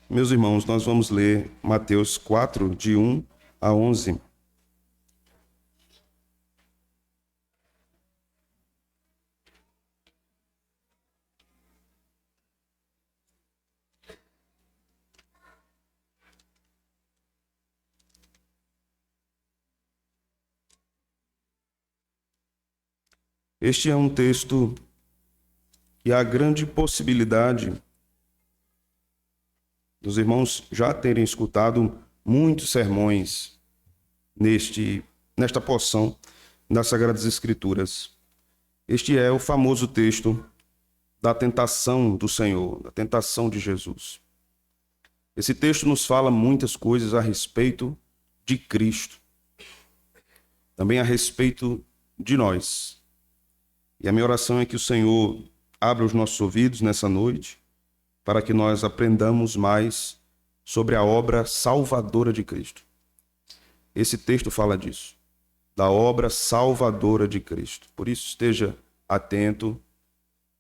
Meus irmãos, nós vamos ler Mateus 4, de 1 a 11. Este é um texto que há grande possibilidade dos irmãos já terem escutado muitos sermões nesta porção das Sagradas Escrituras. Este é o famoso texto da tentação do Senhor, da tentação de Jesus. Esse texto nos fala muitas coisas a respeito de Cristo, também a respeito de nós. E a minha oração é que o Senhor abra os nossos ouvidos nessa noite para que nós aprendamos mais sobre a obra salvadora de Cristo. Esse texto fala disso, da obra salvadora de Cristo. Por isso, esteja atento,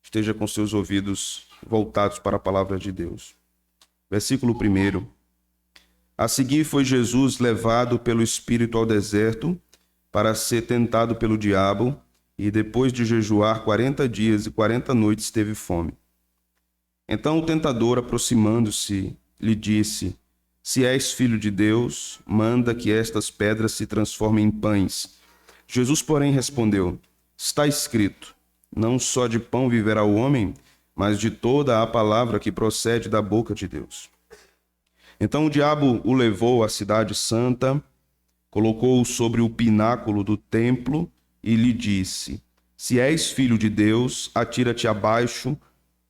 esteja com seus ouvidos voltados para a palavra de Deus. Versículo 1. A seguir foi Jesus levado pelo Espírito ao deserto para ser tentado pelo diabo, e depois de jejuar 40 dias e 40 noites teve fome. Então o tentador, aproximando-se, lhe disse: Se és filho de Deus, manda que estas pedras se transformem em pães. Jesus, porém, respondeu: Está escrito, não só de pão viverá o homem, mas de toda a palavra que procede da boca de Deus. Então o diabo o levou à cidade santa, colocou-o sobre o pináculo do templo e lhe disse: Se és filho de Deus, atira-te abaixo,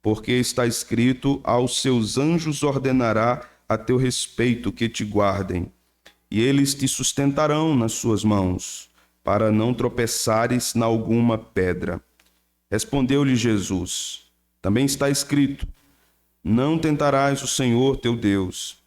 porque está escrito: aos seus anjos ordenará a teu respeito que te guardem, e eles te sustentarão nas suas mãos, para não tropeçares na alguma pedra. Respondeu-lhe Jesus: Também está escrito: Não tentarás o Senhor teu Deus.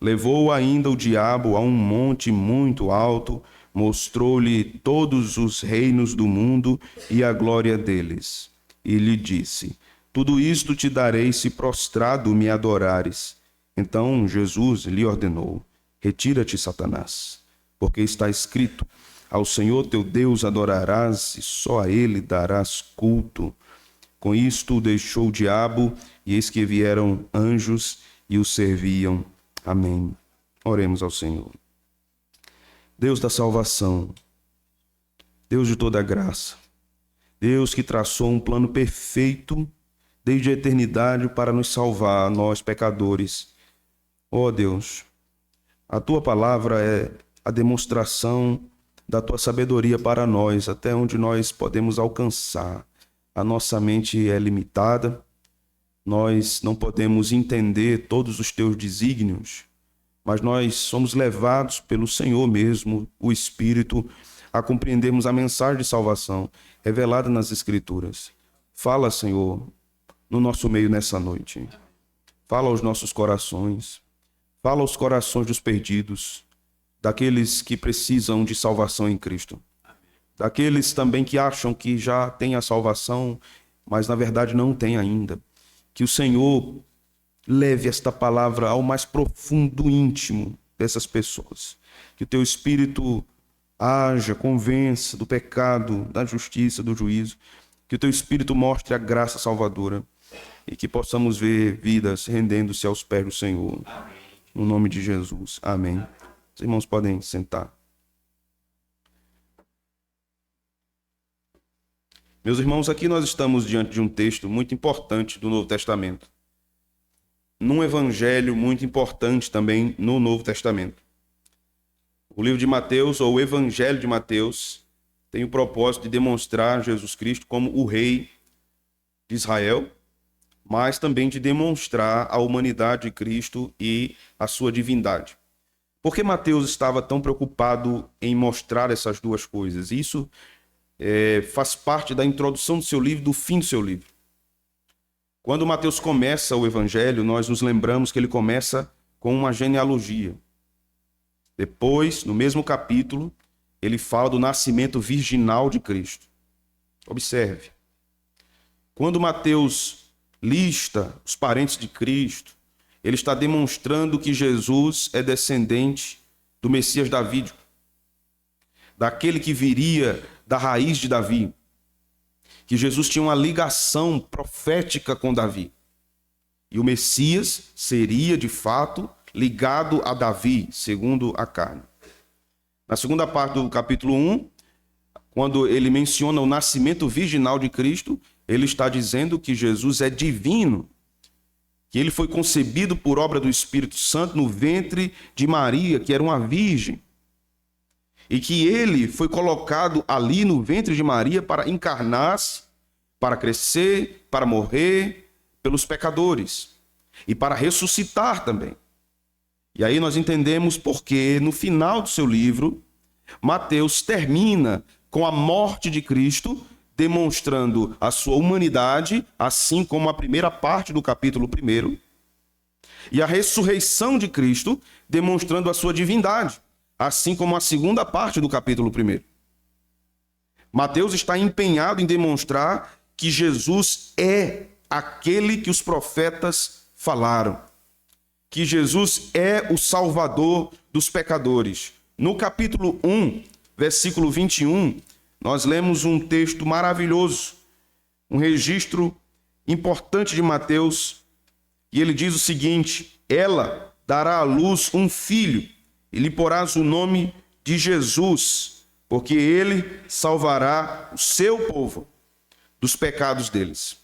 Levou ainda o diabo a um monte muito alto, mostrou-lhe todos os reinos do mundo e a glória deles. E lhe disse: Tudo isto te darei se prostrado me adorares. Então Jesus lhe ordenou: Retira-te, Satanás, porque está escrito: Ao Senhor teu Deus adorarás e só a ele darás culto. Com isto o deixou o diabo, e eis que vieram anjos e o serviam. Amém. Oremos ao Senhor. Deus da salvação, Deus de toda graça, Deus que traçou um plano perfeito desde a eternidade para nos salvar, nós pecadores. Ó Deus, a tua palavra é a demonstração da tua sabedoria para nós, até onde nós podemos alcançar. A nossa mente é limitada, nós não podemos entender todos os teus desígnios, mas nós somos levados pelo Senhor mesmo, o Espírito, a compreendermos a mensagem de salvação revelada nas Escrituras. Fala, Senhor, no nosso meio nessa noite. Fala aos nossos corações. Fala aos corações dos perdidos, daqueles que precisam de salvação em Cristo. Daqueles também que acham que já têm a salvação, mas na verdade não têm ainda. Que o Senhor leve esta palavra ao mais profundo íntimo dessas pessoas. Que o teu Espírito haja, convença do pecado, da justiça, do juízo. Que o teu Espírito mostre a graça salvadora e que possamos ver vidas rendendo-se aos pés do Senhor. Amém. No nome de Jesus. Amém. Os irmãos podem sentar. Meus irmãos, aqui nós estamos diante de um texto muito importante do Novo Testamento. Num evangelho muito importante também no Novo Testamento. O livro de Mateus, ou o Evangelho de Mateus, tem o propósito de demonstrar Jesus Cristo como o Rei de Israel, mas também de demonstrar a humanidade de Cristo e a sua divindade. Por que Mateus estava tão preocupado em mostrar essas duas coisas? Isso faz parte da introdução do seu livro, do fim do seu livro. Quando Mateus começa o Evangelho, nós nos lembramos que ele começa com uma genealogia. Depois, no mesmo capítulo, ele fala do nascimento virginal de Cristo. Observe. Quando Mateus lista os parentes de Cristo, ele está demonstrando que Jesus é descendente do Messias davídico, daquele que viria da raiz de Davi, que Jesus tinha uma ligação profética com Davi. E o Messias seria, de fato, ligado a Davi, segundo a carne. Na segunda parte do capítulo 1, quando ele menciona o nascimento virginal de Cristo, ele está dizendo que Jesus é divino, que ele foi concebido por obra do Espírito Santo no ventre de Maria, que era uma virgem, e que ele foi colocado ali no ventre de Maria para encarnar-se, para crescer, para morrer pelos pecadores e para ressuscitar também. E aí nós entendemos porque no final do seu livro, Mateus termina com a morte de Cristo, demonstrando a sua humanidade, assim como a primeira parte do capítulo 1, e a ressurreição de Cristo, demonstrando a sua divindade, assim como a segunda parte do capítulo 1. Mateus está empenhado em demonstrar que Jesus é aquele que os profetas falaram, que Jesus é o Salvador dos pecadores. No capítulo 1, versículo 21, nós lemos um texto maravilhoso, um registro importante de Mateus, e ele diz o seguinte: ela dará à luz um filho, e lhe porás o nome de Jesus, porque ele salvará o seu povo dos pecados deles.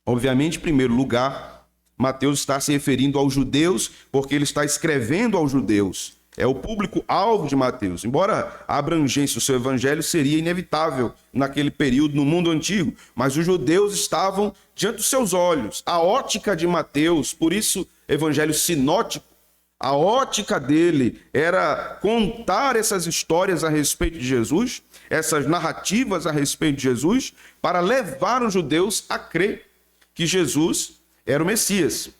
Obviamente, em primeiro lugar, Mateus está se referindo aos judeus, porque ele está escrevendo aos judeus. É o público-alvo de Mateus. Embora a abrangência do seu evangelho seria inevitável naquele período no mundo antigo, mas os judeus estavam diante dos seus olhos. A ótica de Mateus, por isso evangelho sinótico, a ótica dele era contar essas histórias a respeito de Jesus, essas narrativas a respeito de Jesus, para levar os judeus a crer que Jesus era o Messias.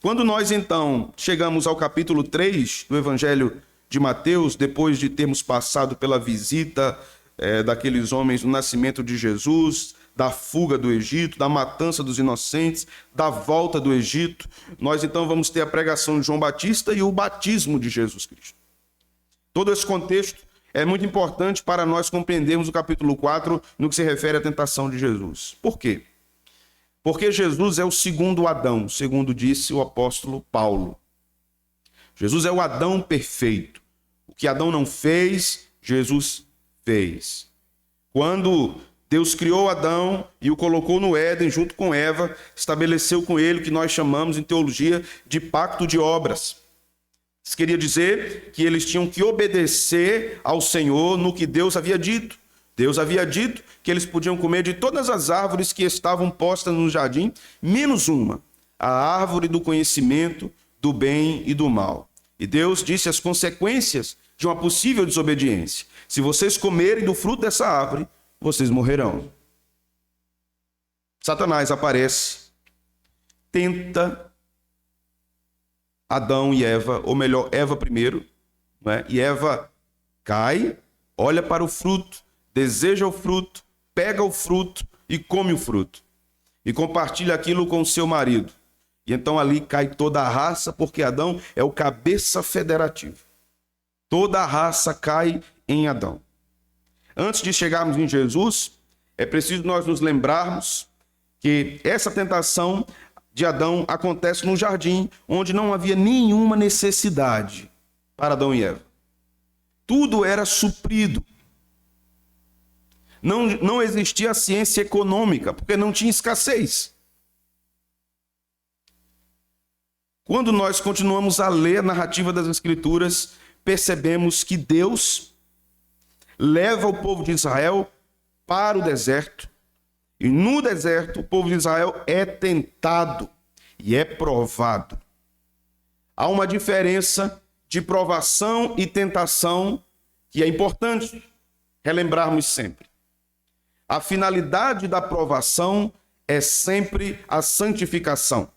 Quando nós, então, chegamos ao capítulo 3 do Evangelho de Mateus, depois de termos passado pela visita daqueles homens do nascimento de Jesus, da fuga do Egito, da matança dos inocentes, da volta do Egito, nós, então, vamos ter a pregação de João Batista e o batismo de Jesus Cristo. Todo esse contexto é muito importante para nós compreendermos o capítulo 4 no que se refere à tentação de Jesus. Por quê? Porque Jesus é o segundo Adão, segundo disse o apóstolo Paulo. Jesus é o Adão perfeito. O que Adão não fez, Jesus fez. Quando Deus criou Adão e o colocou no Éden junto com Eva, estabeleceu com ele o que nós chamamos em teologia de pacto de obras. Isso queria dizer que eles tinham que obedecer ao Senhor no que Deus havia dito. Deus havia dito que eles podiam comer de todas as árvores que estavam postas no jardim, menos uma, a árvore do conhecimento do bem e do mal. E Deus disse as consequências de uma possível desobediência. Se vocês comerem do fruto dessa árvore, vocês morrerão. Satanás aparece, tenta Adão e Eva, ou melhor, Eva primeiro, né? E Eva cai, olha para o fruto, deseja o fruto, pega o fruto e come o fruto. E compartilha aquilo com o seu marido. E então ali cai toda a raça, porque Adão é o cabeça federativo. Toda a raça cai em Adão. Antes de chegarmos em Jesus, é preciso nós nos lembrarmos que essa tentação de Adão acontece no jardim, onde não havia nenhuma necessidade para Adão e Eva. Tudo era suprido. Não existia ciência econômica, porque não tinha escassez. Quando nós continuamos a ler a narrativa das Escrituras, percebemos que Deus leva o povo de Israel para o deserto, e no deserto o povo de Israel é tentado e é provado. Há uma diferença de provação e tentação que é importante relembrarmos sempre. A finalidade da provação é sempre a santificação.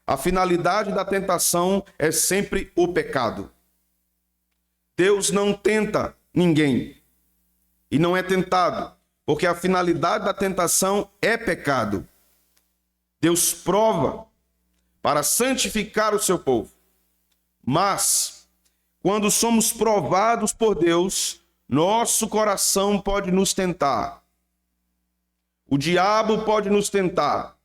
A finalidade da tentação é sempre o pecado. Deus não tenta ninguém e não é tentado, porque a finalidade da tentação é pecado. Deus prova para santificar o seu povo. Mas, quando somos provados por Deus, nosso coração pode nos tentar. O diabo pode nos tentar.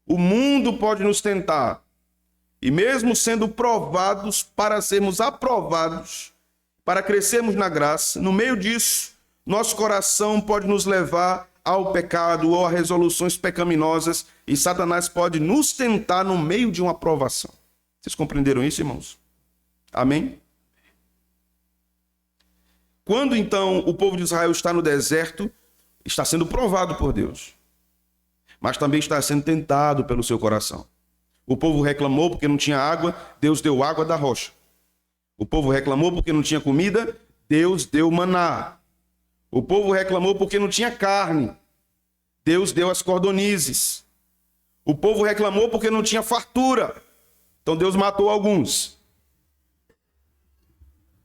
O mundo pode nos tentar. E mesmo sendo provados para sermos aprovados, para crescermos na graça, no meio disso, nosso coração pode nos levar ao pecado ou a resoluções pecaminosas e Satanás pode nos tentar no meio de uma aprovação. Vocês compreenderam isso, irmãos? Amém? Quando então o povo de Israel está no deserto, está sendo provado por Deus, mas também está sendo tentado pelo seu coração. O povo reclamou porque não tinha água, Deus deu água da rocha. O povo reclamou porque não tinha comida, Deus deu maná. O povo reclamou porque não tinha carne, Deus deu as cordonizes. O povo reclamou porque não tinha fartura, então Deus matou alguns.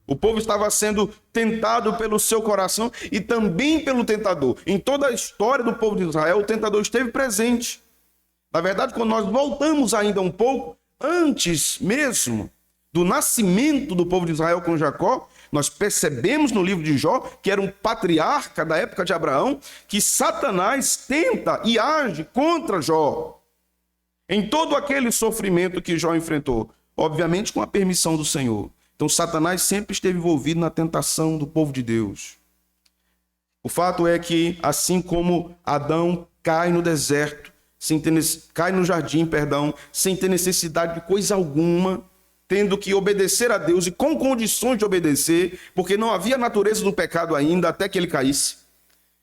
O povo estava sendo tentado pelo seu coração e também pelo tentador. Em toda a história do povo de Israel, o tentador esteve presente. Na verdade, quando nós voltamos ainda um pouco, antes mesmo do nascimento do povo de Israel com Jacó, nós percebemos no livro de Jó, que era um patriarca da época de Abraão, que Satanás tenta e age contra Jó. Em todo aquele sofrimento que Jó enfrentou, obviamente com a permissão do Senhor. Então Satanás sempre esteve envolvido na tentação do povo de Deus. O fato é que, assim como Adão cai no deserto, cai no jardim, sem ter necessidade de coisa alguma, tendo que obedecer a Deus e com condições de obedecer, porque não havia natureza do pecado ainda até que ele caísse.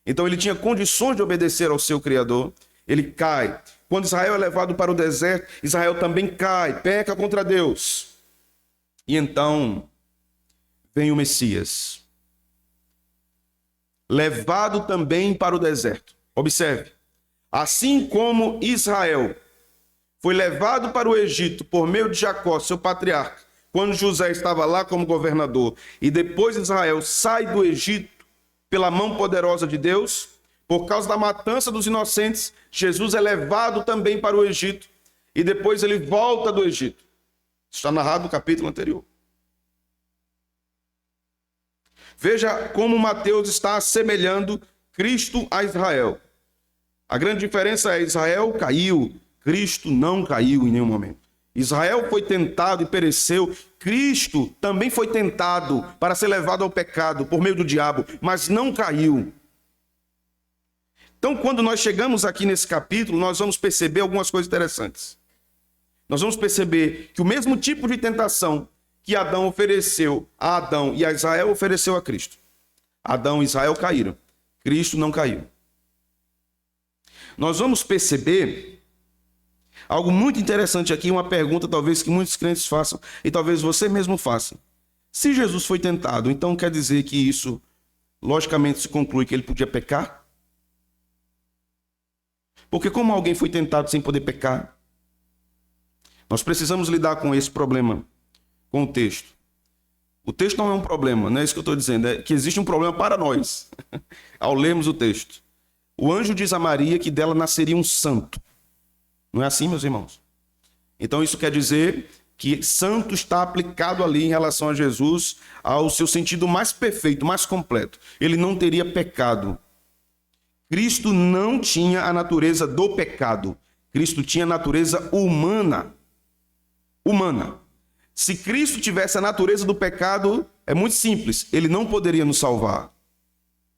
Então ele tinha condições de obedecer ao seu Criador. Ele cai. Quando Israel é levado para o deserto, Israel também cai, peca contra Deus. E então vem o Messias, levado também para o deserto. Observe, assim como Israel foi levado para o Egito por meio de Jacó, seu patriarca, quando José estava lá como governador, e depois Israel sai do Egito pela mão poderosa de Deus, por causa da matança dos inocentes, Jesus é levado também para o Egito, e depois ele volta do Egito. Está narrado no capítulo anterior. Veja como Mateus está assemelhando Cristo a Israel. A grande diferença é: Israel caiu, Cristo não caiu em nenhum momento. Israel foi tentado e pereceu, Cristo também foi tentado para ser levado ao pecado por meio do diabo, mas não caiu. Então, quando nós chegamos aqui nesse capítulo, nós vamos perceber algumas coisas interessantes. Nós vamos perceber que o mesmo tipo de tentação que Adão ofereceu a Adão e a Israel ofereceu a Cristo. Adão e Israel caíram, Cristo não caiu. Nós vamos perceber algo muito interessante aqui, uma pergunta talvez que muitos crentes façam, e talvez você mesmo faça. Se Jesus foi tentado, então quer dizer que isso, logicamente, se conclui que ele podia pecar? Porque como alguém foi tentado sem poder pecar? Nós precisamos lidar com esse problema, com o texto. O texto não é um problema, não é isso que eu estou dizendo, é que existe um problema para nós, ao lermos o texto. O anjo diz a Maria que dela nasceria um santo. Não é assim, meus irmãos? Então isso quer dizer que santo está aplicado ali em relação a Jesus ao seu sentido mais perfeito, mais completo. Ele não teria pecado. Cristo não tinha a natureza do pecado. Cristo tinha a natureza humana. Se Cristo tivesse a natureza do pecado, é muito simples, ele não poderia nos salvar.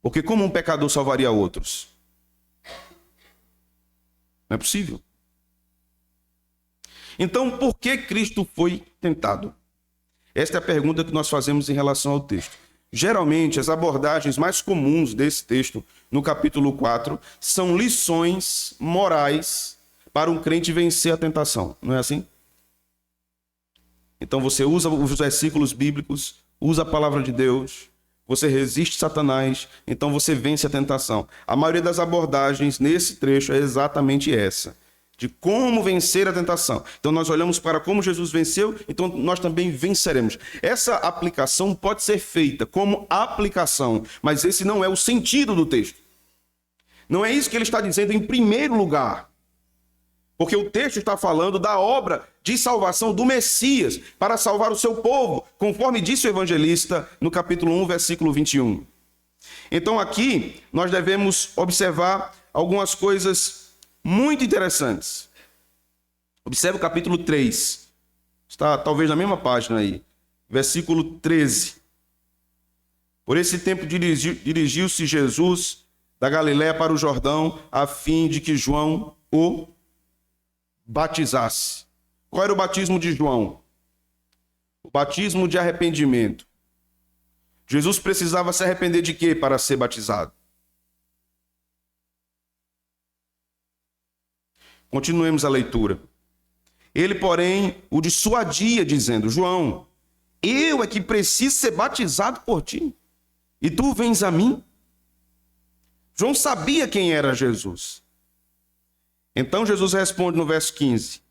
Porque como um pecador salvaria outros? Não é possível. Então, por que Cristo foi tentado? Esta é a pergunta que nós fazemos em relação ao texto. Geralmente, as abordagens mais comuns desse texto, no capítulo 4, são lições morais para um crente vencer a tentação. Não é assim? Então você usa os versículos bíblicos, usa a palavra de Deus, você resiste Satanás, então você vence a tentação. A maioria das abordagens nesse trecho é exatamente essa, de como vencer a tentação. Então nós olhamos para como Jesus venceu, então nós também venceremos. Essa aplicação pode ser feita como aplicação, mas esse não é o sentido do texto. Não é isso que ele está dizendo em primeiro lugar. Porque o texto está falando da obra de salvação do Messias para salvar o seu povo, conforme disse o evangelista no capítulo 1, versículo 21. Então aqui nós devemos observar algumas coisas muito interessantes. Observe o capítulo 3. Está talvez na mesma página aí. Versículo 13. Por esse tempo dirigiu-se Jesus da Galiléia para o Jordão, a fim de que João o batizasse. Qual era o batismo de João? O batismo de arrependimento. Jesus precisava se arrepender de quê para ser batizado? Continuemos a leitura. Ele, porém, o dissuadia, dizendo: João, eu é que preciso ser batizado por ti, e tu vens a mim? João sabia quem era Jesus. Então Jesus responde no verso 15: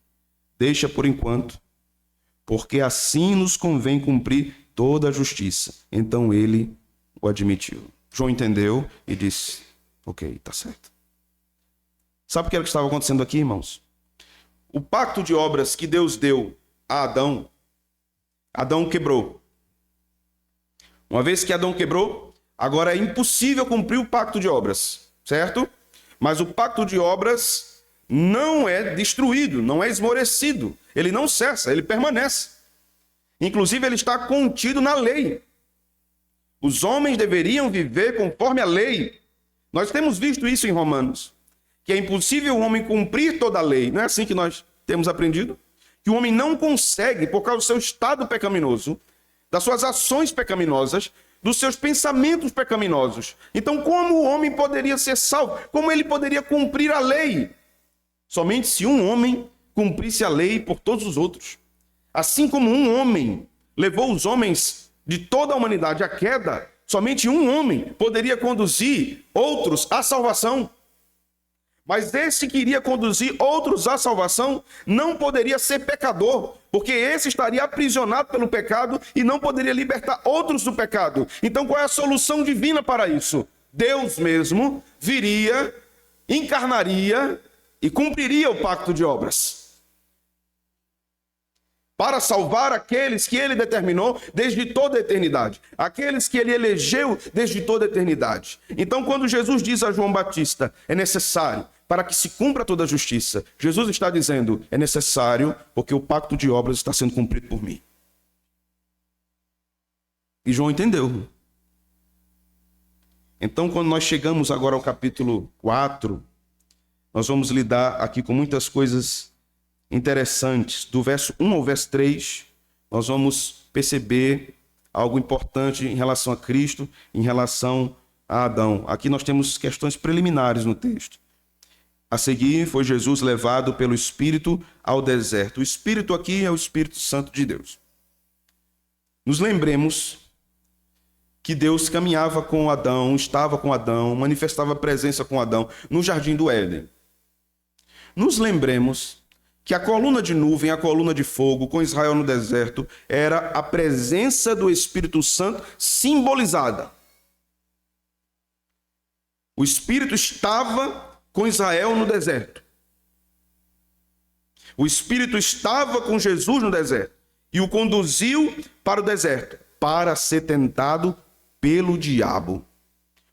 deixa por enquanto, porque assim nos convém cumprir toda a justiça. Então ele o admitiu. João entendeu e disse: ok, está certo. Sabe o que era que estava acontecendo aqui, irmãos? O pacto de obras que Deus deu a Adão, Adão quebrou. Uma vez que Adão quebrou, agora é impossível cumprir o pacto de obras, certo? Mas o pacto de obras não é destruído, não é esmorecido. Ele não cessa, ele permanece. Inclusive, ele está contido na lei. Os homens deveriam viver conforme a lei. Nós temos visto isso em Romanos, que é impossível o homem cumprir toda a lei. Não é assim que nós temos aprendido? Que o homem não consegue, por causa do seu estado pecaminoso, das suas ações pecaminosas, dos seus pensamentos pecaminosos. Então, como o homem poderia ser salvo? Como ele poderia cumprir a lei? Somente se um homem cumprisse a lei por todos os outros. Assim como um homem levou os homens de toda a humanidade à queda, somente um homem poderia conduzir outros à salvação. Mas esse que iria conduzir outros à salvação não poderia ser pecador, porque esse estaria aprisionado pelo pecado e não poderia libertar outros do pecado. Então qual é a solução divina para isso? Deus mesmo viria, encarnaria e cumpriria o pacto de obras para salvar aqueles que ele determinou desde toda a eternidade, aqueles que ele elegeu desde toda a eternidade. Então, quando Jesus diz a João Batista, é necessário para que se cumpra toda a justiça, Jesus está dizendo, é necessário porque o pacto de obras está sendo cumprido por mim. E João entendeu. Então, quando nós chegamos agora ao capítulo 4, nós vamos lidar aqui com muitas coisas interessantes. Do verso 1 ao verso 3, nós vamos perceber algo importante em relação a Cristo, em relação a Adão. Aqui nós temos questões preliminares no texto. A seguir, foi Jesus levado pelo Espírito ao deserto. O Espírito aqui é o Espírito Santo de Deus. Nos lembremos que Deus caminhava com Adão, estava com Adão, manifestava presença com Adão no jardim do Éden. Nos lembremos que a coluna de nuvem, a coluna de fogo com Israel no deserto era a presença do Espírito Santo simbolizada. O Espírito estava com Israel no deserto. O Espírito estava com Jesus no deserto e o conduziu para o deserto para ser tentado pelo diabo.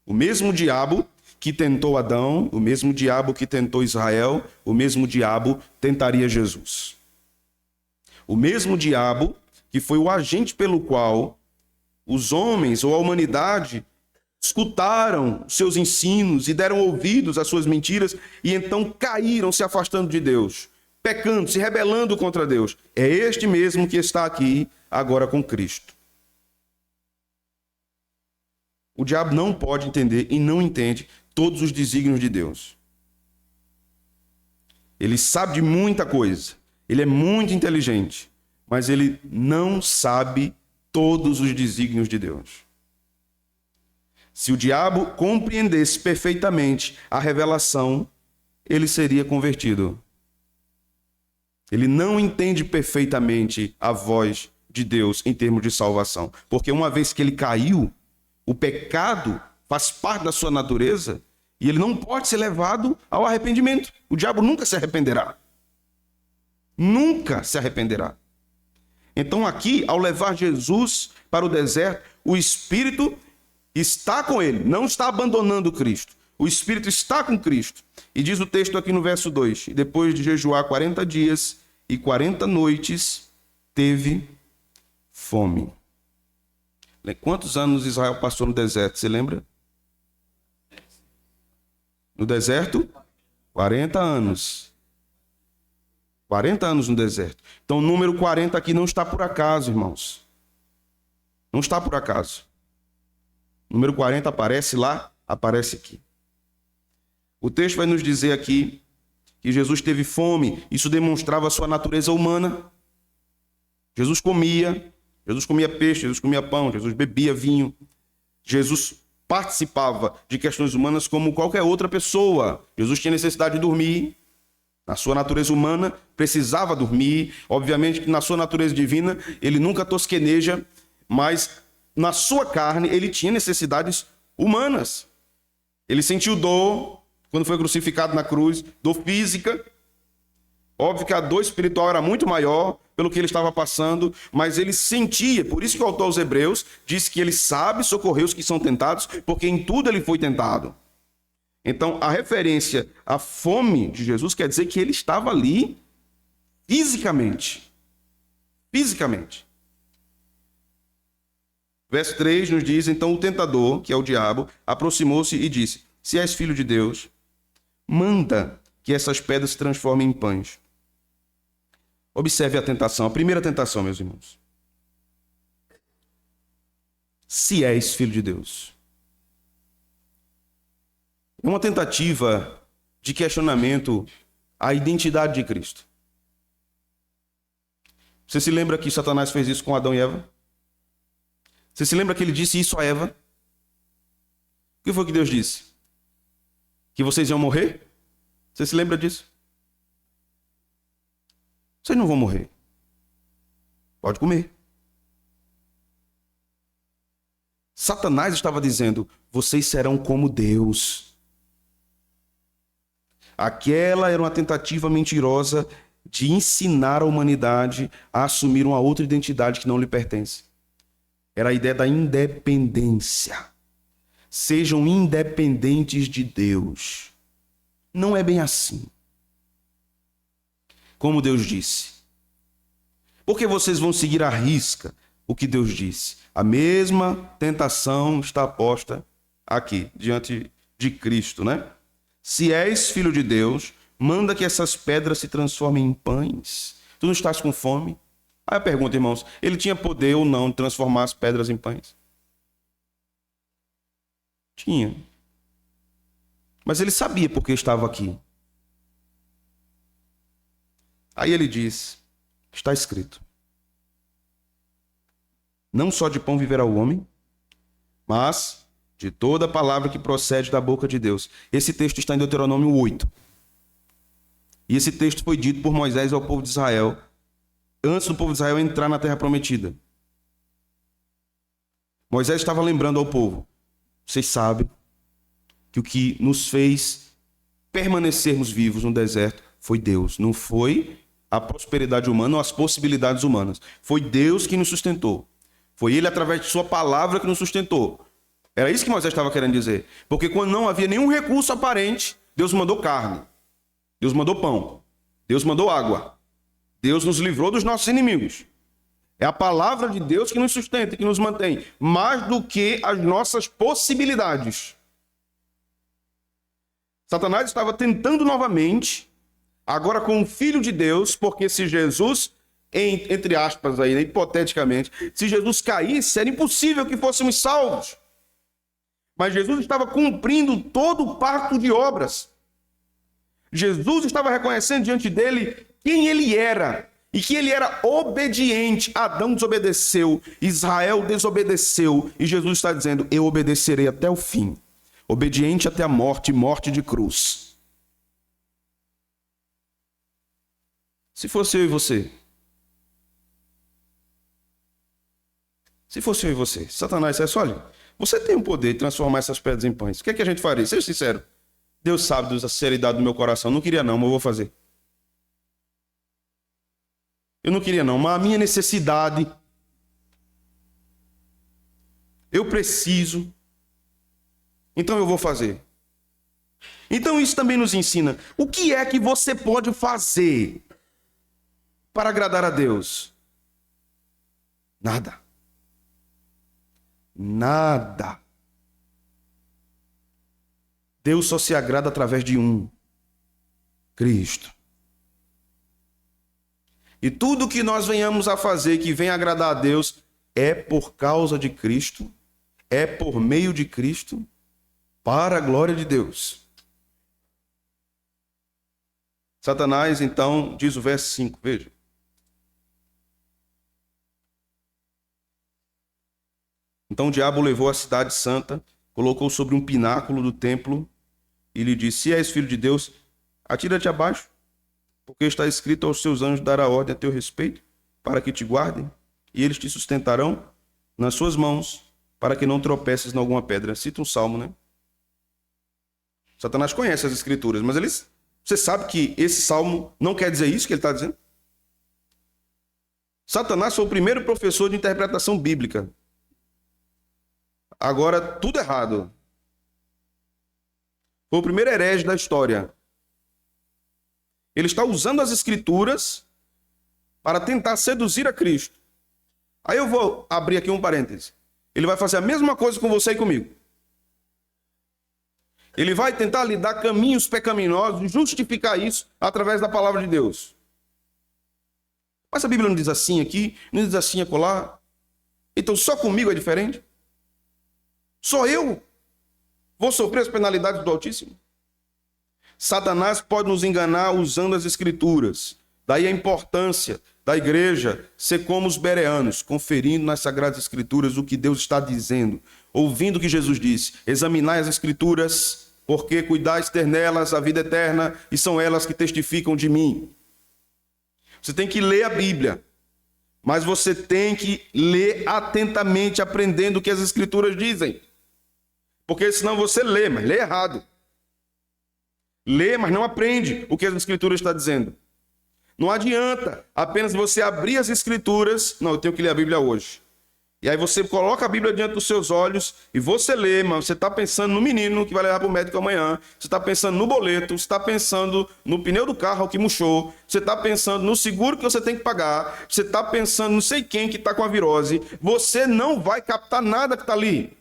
O mesmo diabo que tentou Adão, o mesmo diabo que tentou Israel, o mesmo diabo tentaria Jesus. O mesmo diabo que foi o agente pelo qual os homens ou a humanidade escutaram seus ensinos e deram ouvidos às suas mentiras e então caíram se afastando de Deus, pecando, se rebelando contra Deus. É este mesmo que está aqui agora com Cristo. O diabo não pode entender e não entende todos os desígnios de Deus. Ele sabe de muita coisa, ele é muito inteligente, mas ele não sabe todos os desígnios de Deus. Se o diabo compreendesse perfeitamente a revelação, ele seria convertido. Ele não entende perfeitamente a voz de Deus em termos de salvação, porque uma vez que ele caiu, o pecado faz parte da sua natureza e ele não pode ser levado ao arrependimento. O diabo nunca se arrependerá. nunca se arrependerá. Então aqui, ao levar Jesus para o deserto, o Espírito está com ele, não está abandonando Cristo. O Espírito está com Cristo. E diz o texto aqui no verso 2, e depois de jejuar 40 dias e 40 noites, teve fome. Quantos anos Israel passou no deserto, você lembra? No deserto? 40 anos. 40 anos no deserto. Então o número 40 aqui não está por acaso, irmãos. Não está por acaso. O número 40 aparece lá, aparece aqui. O texto vai nos dizer aqui que Jesus teve fome. Isso demonstrava a sua natureza humana. Jesus comia peixe, Jesus comia pão, Jesus bebia vinho. Jesus participava de questões humanas como qualquer outra pessoa. Jesus tinha necessidade de dormir. Na sua natureza humana, precisava dormir. Obviamente que na sua natureza divina, ele nunca tosqueneja, mas na sua carne, ele tinha necessidades humanas. Ele sentiu dor quando foi crucificado na cruz, dor física. Óbvio que a dor espiritual era muito maior pelo que ele estava passando, mas ele sentia. Por isso que o autor aos Hebreus diz que ele sabe socorrer os que são tentados, porque em tudo ele foi tentado. Então, a referência à fome de Jesus quer dizer que ele estava ali fisicamente. Fisicamente. Verso 3 nos diz, então o tentador, que é o diabo, aproximou-se e disse, se és filho de Deus, manda que essas pedras se transformem em pães. Observe a tentação, a primeira tentação, meus irmãos. Se és filho de Deus. É uma tentativa de questionamento à identidade de Cristo. Você se lembra que Satanás fez isso com Adão e Eva? Você se lembra que ele disse isso a Eva? O que foi que Deus disse? Que vocês iam morrer? Você se lembra disso? Vocês não vão morrer. Pode comer. Satanás estava dizendo, vocês serão como Deus. Aquela era uma tentativa mentirosa de ensinar a humanidade a assumir uma outra identidade que não lhe pertence. Era a ideia da independência. Sejam independentes de Deus. Não é bem assim. Como Deus disse. Porque vocês vão seguir à risca o que Deus disse. A mesma tentação está posta aqui, diante de Cristo, né? Se és filho de Deus, manda que essas pedras se transformem em pães. Tu não estás com fome? Aí a pergunta, irmãos, ele tinha poder ou não de transformar as pedras em pães? Tinha. Mas ele sabia porque estava aqui. Aí ele diz, está escrito, não só de pão viverá o homem, mas de toda palavra que procede da boca de Deus. Esse texto está em Deuteronômio 8. E esse texto foi dito por Moisés ao povo de Israel, antes do povo de Israel entrar na terra prometida. Moisés estava lembrando ao povo, vocês sabem que o que nos fez permanecermos vivos no deserto foi Deus, não foi a prosperidade humana ou as possibilidades humanas. Foi Deus que nos sustentou. Foi Ele, através de sua palavra, que nos sustentou. Era isso que Moisés estava querendo dizer. Porque quando não havia nenhum recurso aparente, Deus mandou carne. Deus mandou pão. Deus mandou água. Deus nos livrou dos nossos inimigos. É a palavra de Deus que nos sustenta, que nos mantém. Mais do que as nossas possibilidades. Satanás estava tentando novamente, agora com o Filho de Deus, porque se Jesus, entre aspas aí, hipoteticamente, se Jesus caísse, era impossível que fôssemos salvos. Mas Jesus estava cumprindo todo o pacto de obras. Jesus estava reconhecendo diante dele quem ele era e que ele era obediente. Adão desobedeceu, Israel desobedeceu e Jesus está dizendo, eu obedecerei até o fim. Obediente até a morte, morte de cruz. Se fosse eu e você, Satanás dissesse, olha, você tem o poder de transformar essas pedras em pães. O que é que a gente faria? Seja sincero. Deus sabe da sinceridade do meu coração. Não queria não, mas eu vou fazer. Eu não queria não, mas a minha necessidade. Eu preciso. Então eu vou fazer. Então isso também nos ensina. O que é que você pode fazer para agradar a Deus? Nada. Nada. Deus só se agrada através de um: Cristo. E tudo que nós venhamos a fazer que venha agradar a Deus é por causa de Cristo, é por meio de Cristo, para a glória de Deus. Satanás, então, diz o verso 5, veja. Então o diabo levou a cidade santa, colocou sobre um pináculo do templo e lhe disse: se és filho de Deus, atira-te abaixo, porque está escrito: aos seus anjos dará ordem a teu respeito, para que te guardem, e eles te sustentarão nas suas mãos, para que não tropeces em alguma pedra. Cita um salmo, né? Satanás conhece as escrituras, mas você sabe que esse salmo não quer dizer isso que ele está dizendo? Satanás foi o primeiro professor de interpretação bíblica. Agora, tudo errado. Foi o primeiro herege da história. Ele está usando as escrituras para tentar seduzir a Cristo. Aí eu vou abrir aqui um parêntese. Ele vai fazer a mesma coisa com você e comigo. Ele vai tentar lhe dar caminhos pecaminosos e justificar isso através da palavra de Deus. Mas a Bíblia não diz assim aqui, não diz assim acolá. Então só comigo é diferente? Só eu vou sofrer as penalidades do Altíssimo? Satanás pode nos enganar usando as escrituras. Daí a importância da igreja ser como os bereanos, conferindo nas Sagradas Escrituras o que Deus está dizendo, ouvindo o que Jesus disse: examinai as Escrituras, porque cuidais ter nelas a vida eterna, e são elas que testificam de mim. Você tem que ler a Bíblia, mas você tem que ler atentamente, aprendendo o que as Escrituras dizem. Porque senão você lê, mas lê errado. Lê, mas não aprende o que as Escrituras estão dizendo. Não adianta apenas você abrir as Escrituras. Não, eu tenho que ler a Bíblia hoje. E aí você coloca a Bíblia diante dos seus olhos e você lê, mas você está pensando no menino que vai levar para o médico amanhã. Você está pensando no boleto, você está pensando no pneu do carro que murchou. Você está pensando no seguro que você tem que pagar. Você está pensando não sei quem que está com a virose. Você não vai captar nada que está ali.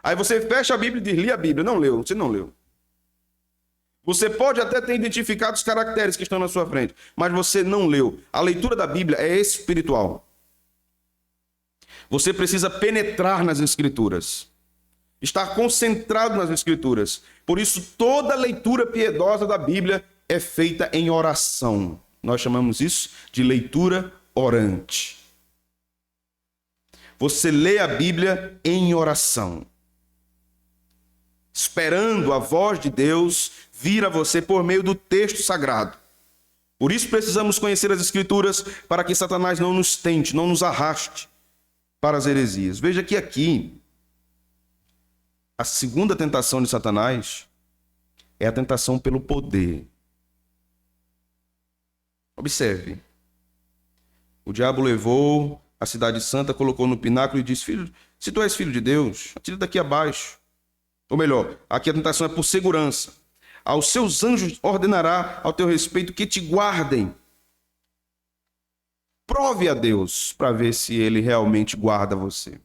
Aí você fecha a Bíblia e diz: li a Bíblia. Não leu, você não leu. Você pode até ter identificado os caracteres que estão na sua frente, mas você não leu. A leitura da Bíblia é espiritual. Você precisa penetrar nas Escrituras, estar concentrado nas Escrituras. Por isso, toda leitura piedosa da Bíblia é feita em oração. Nós chamamos isso de leitura orante. Você lê a Bíblia em oração, esperando a voz de Deus vir a você por meio do texto sagrado. Por isso precisamos conhecer as Escrituras para que Satanás não nos tente, não nos arraste para as heresias. Veja que aqui, a segunda tentação de Satanás é a tentação pelo poder. Observe. O diabo levou a cidade santa, colocou no pináculo e disse: filho, se tu és filho de Deus, atira daqui abaixo. Ou melhor, aqui a tentação é por segurança. Aos seus anjos ordenará ao teu respeito que te guardem. Prove a Deus para ver se ele realmente guarda você.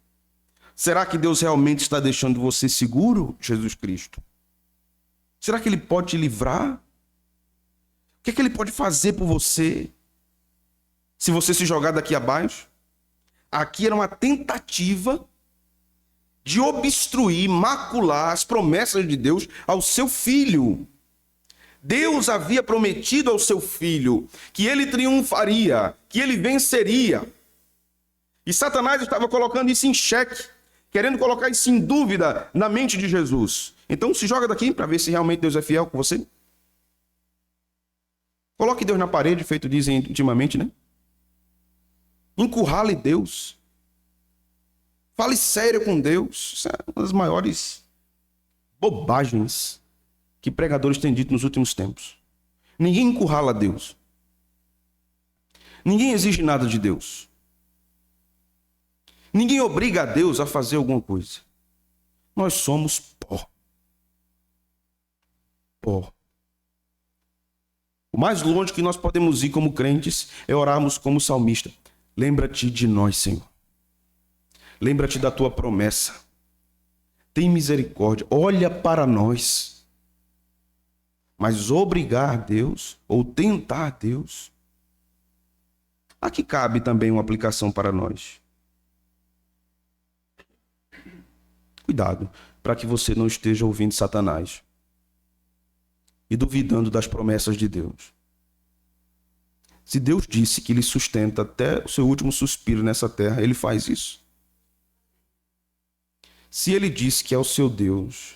Será que Deus realmente está deixando você seguro, Jesus Cristo? Será que ele pode te livrar? O que é que ele pode fazer por você se você se jogar daqui abaixo? Aqui era uma tentativa de obstruir, macular as promessas de Deus ao seu filho. Deus havia prometido ao seu filho que ele triunfaria, que ele venceria. E Satanás estava colocando isso em xeque, querendo colocar isso em dúvida na mente de Jesus. Então se joga daqui para ver se realmente Deus é fiel com você. Coloque Deus na parede, feito dizem intimamente, né? Encurrale Deus. Fale sério com Deus. Isso é uma das maiores bobagens que pregadores têm dito nos últimos tempos. Ninguém encurrala Deus. Ninguém exige nada de Deus. Ninguém obriga a Deus a fazer alguma coisa. Nós somos pó. Pó. O mais longe que nós podemos ir como crentes é orarmos como salmista. Lembra-te de nós, Senhor. Lembra-te da tua promessa. Tem misericórdia. Olha para nós. Mas obrigar a Deus ou tentar a Deus, aqui cabe também uma aplicação para nós. Cuidado, para que você não esteja ouvindo Satanás e duvidando das promessas de Deus. Se Deus disse que Ele sustenta até o seu último suspiro nessa terra, Ele faz isso. Se Ele disse que é o seu Deus,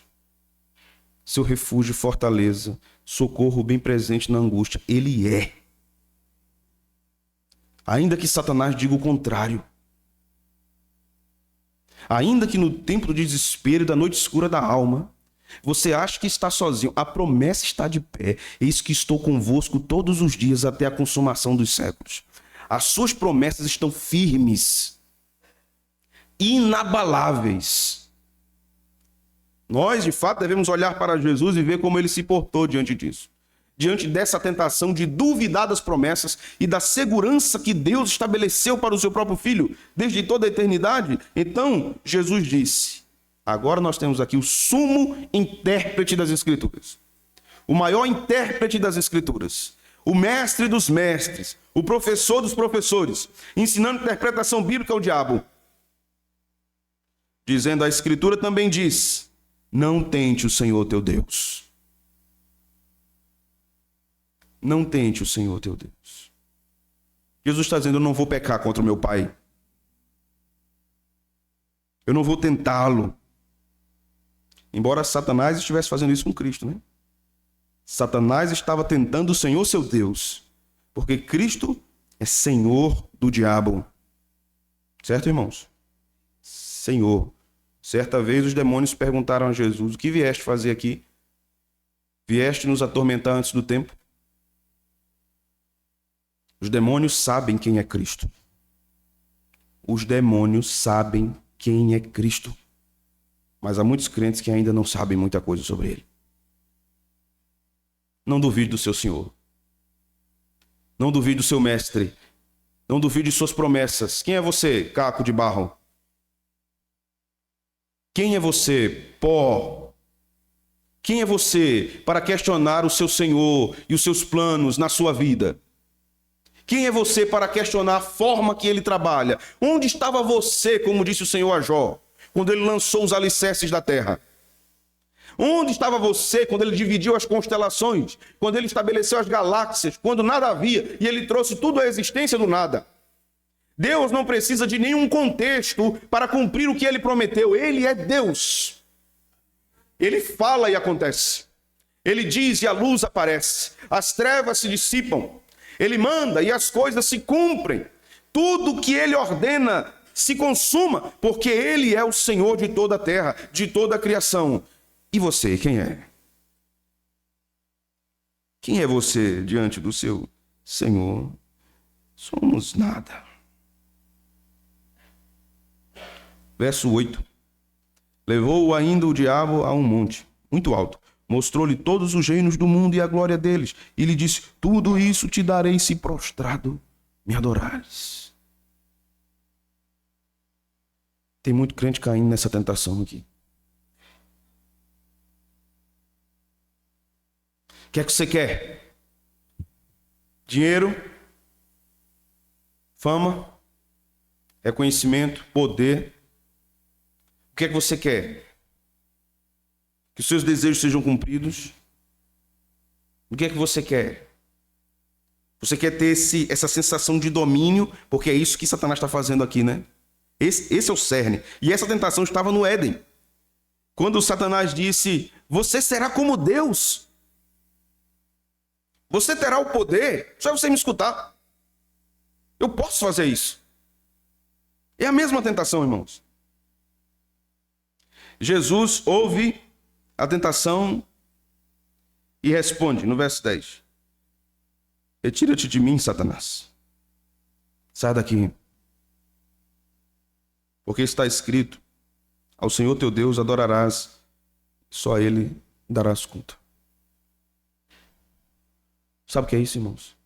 seu refúgio e fortaleza, socorro bem presente na angústia, Ele é. Ainda que Satanás diga o contrário. Ainda que no tempo do desespero e da noite escura da alma, você acha que está sozinho, a promessa está de pé. Eis que estou convosco todos os dias até a consumação dos séculos. As suas promessas estão firmes, inabaláveis. Nós, de fato, devemos olhar para Jesus e ver como ele se portou diante disso. Diante dessa tentação de duvidar das promessas e da segurança que Deus estabeleceu para o seu próprio Filho desde toda a eternidade. Então, Jesus disse, agora nós temos aqui o sumo intérprete das Escrituras. O maior intérprete das Escrituras. O mestre dos mestres. O professor dos professores. Ensinando interpretação bíblica ao diabo. Dizendo, a Escritura também diz, não tente o Senhor teu Deus. Não tente o Senhor teu Deus. Jesus está dizendo, eu não vou pecar contra o meu Pai. Eu não vou tentá-lo. Embora Satanás estivesse fazendo isso com Cristo, né? Satanás estava tentando o Senhor seu Deus. Porque Cristo é Senhor do diabo. Certo, irmãos? Senhor. Certa vez os demônios perguntaram a Jesus, o que vieste fazer aqui? Vieste nos atormentar antes do tempo? Os demônios sabem quem é Cristo. Os demônios sabem quem é Cristo. Mas há muitos crentes que ainda não sabem muita coisa sobre ele. Não duvide do seu Senhor. Não duvide do seu mestre. Não duvide de suas promessas. Quem é você, caco de barro? Quem é você, pó? Quem é você para questionar o seu Senhor e os seus planos na sua vida? Quem é você para questionar a forma que ele trabalha? Onde estava você, como disse o Senhor a Jó, quando ele lançou os alicerces da terra? Onde estava você quando ele dividiu as constelações? Quando ele estabeleceu as galáxias? Quando nada havia e ele trouxe tudo à existência do nada? Deus não precisa de nenhum contexto para cumprir o que ele prometeu. Ele é Deus. Ele fala e acontece. Ele diz e a luz aparece. As trevas se dissipam. Ele manda e as coisas se cumprem. Tudo que ele ordena se consuma, porque ele é o Senhor de toda a terra, de toda a criação. E você, quem é? Quem é você diante do seu Senhor? Somos nada. Verso 8. Levou-o ainda o diabo a um monte, muito alto. Mostrou-lhe todos os reinos do mundo e a glória deles. E lhe disse, tudo isso te darei se prostrado me adorares. Tem muito crente caindo nessa tentação aqui. O que é que você quer? Dinheiro? Fama? Reconhecimento? Poder? O que é que você quer? Que os seus desejos sejam cumpridos? O que é que você quer? Você quer ter essa sensação de domínio, porque é isso que Satanás está fazendo aqui, né? Esse é o cerne. E essa tentação estava no Éden. Quando Satanás disse, você será como Deus. Você terá o poder. Só você me escutar. Eu posso fazer isso. É a mesma tentação, irmãos. Jesus ouve a tentação e responde no verso 10. Retira-te de mim, Satanás. Sai daqui. Porque está escrito: ao Senhor teu Deus adorarás, só a Ele darás conta. Sabe o que é isso, irmãos?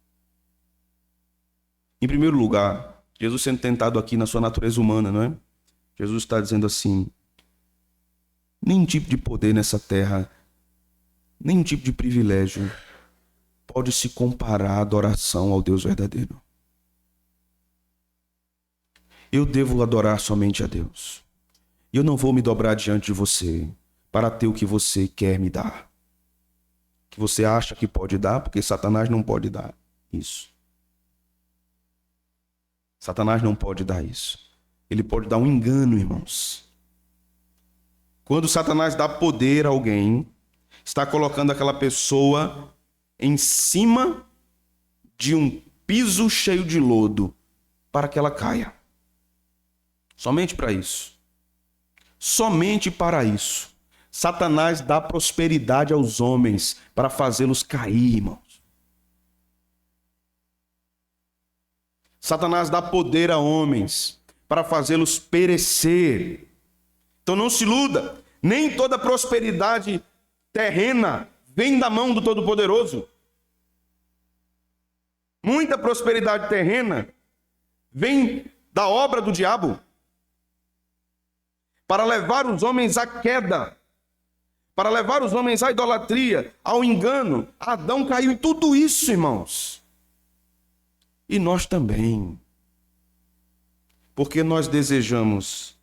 Em primeiro lugar, Jesus sendo tentado aqui na sua natureza humana, não é? Jesus está dizendo assim: nenhum tipo de poder nessa terra, nenhum tipo de privilégio pode se comparar à adoração ao Deus verdadeiro. Eu devo adorar somente a Deus. Eu não vou me dobrar diante de você para ter o que você quer me dar. O que você acha que pode dar, porque Satanás não pode dar isso. Satanás não pode dar isso. Ele pode dar um engano, irmãos. Quando Satanás dá poder a alguém, está colocando aquela pessoa em cima de um piso cheio de lodo para que ela caia. Somente para isso. Somente para isso. Satanás dá prosperidade aos homens para fazê-los cair, irmãos. Satanás dá poder a homens para fazê-los perecer. Então não se iluda. Nem toda prosperidade terrena vem da mão do Todo-Poderoso. Muita prosperidade terrena vem da obra do diabo para levar os homens à queda, para levar os homens à idolatria, ao engano. Adão caiu em tudo isso, irmãos. E nós também. Porque nós desejamos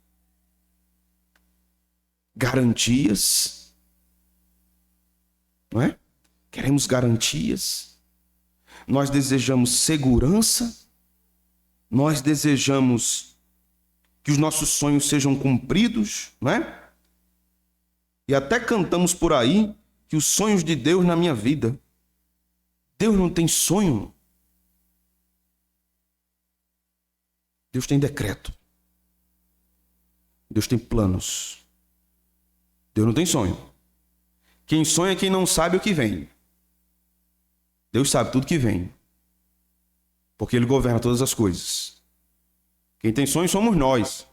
garantias, não é? Queremos garantias. Nós desejamos segurança. Nós desejamos que os nossos sonhos sejam cumpridos, não é? E até cantamos por aí que os sonhos de Deus na minha vida. Deus não tem sonho. Deus tem decreto. Deus tem planos. Deus não tem sonho. Quem sonha é quem não sabe o que vem. Deus sabe tudo que vem. Porque Ele governa todas as coisas. Quem tem sonho somos nós.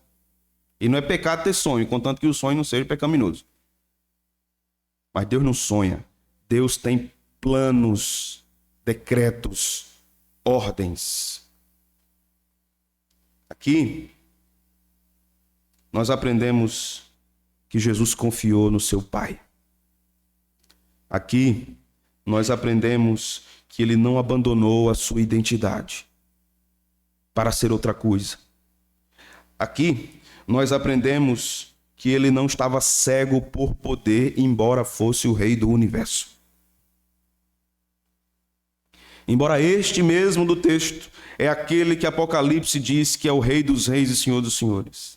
E não é pecado ter sonho, contanto que o sonho não seja pecaminoso. Mas Deus não sonha. Deus tem planos, decretos, ordens. Aqui, nós aprendemos que Jesus confiou no seu Pai. Aqui, nós aprendemos que Ele não abandonou a sua identidade para ser outra coisa. Aqui, nós aprendemos que Ele não estava cego por poder, embora fosse o Rei do Universo. Embora este mesmo do texto é aquele que Apocalipse diz que é o Rei dos Reis e Senhor dos Senhores.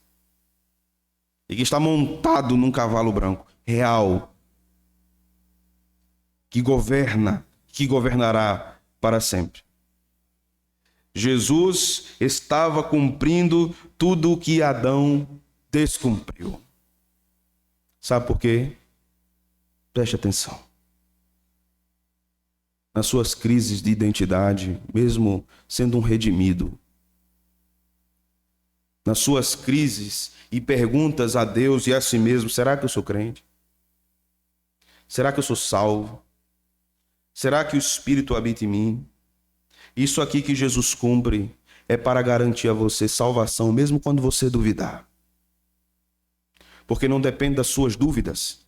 E que está montado num cavalo branco, real, que governa, que governará para sempre. Jesus estava cumprindo tudo o que Adão descumpriu. Sabe por quê? Preste atenção. Nas suas crises de identidade, mesmo sendo um redimido, nas suas crises e perguntas a Deus e a si mesmo: será que eu sou crente? Será que eu sou salvo? Será que o Espírito habita em mim? Isso aqui que Jesus cumpre é para garantir a você salvação, mesmo quando você duvidar. Porque não depende das suas dúvidas.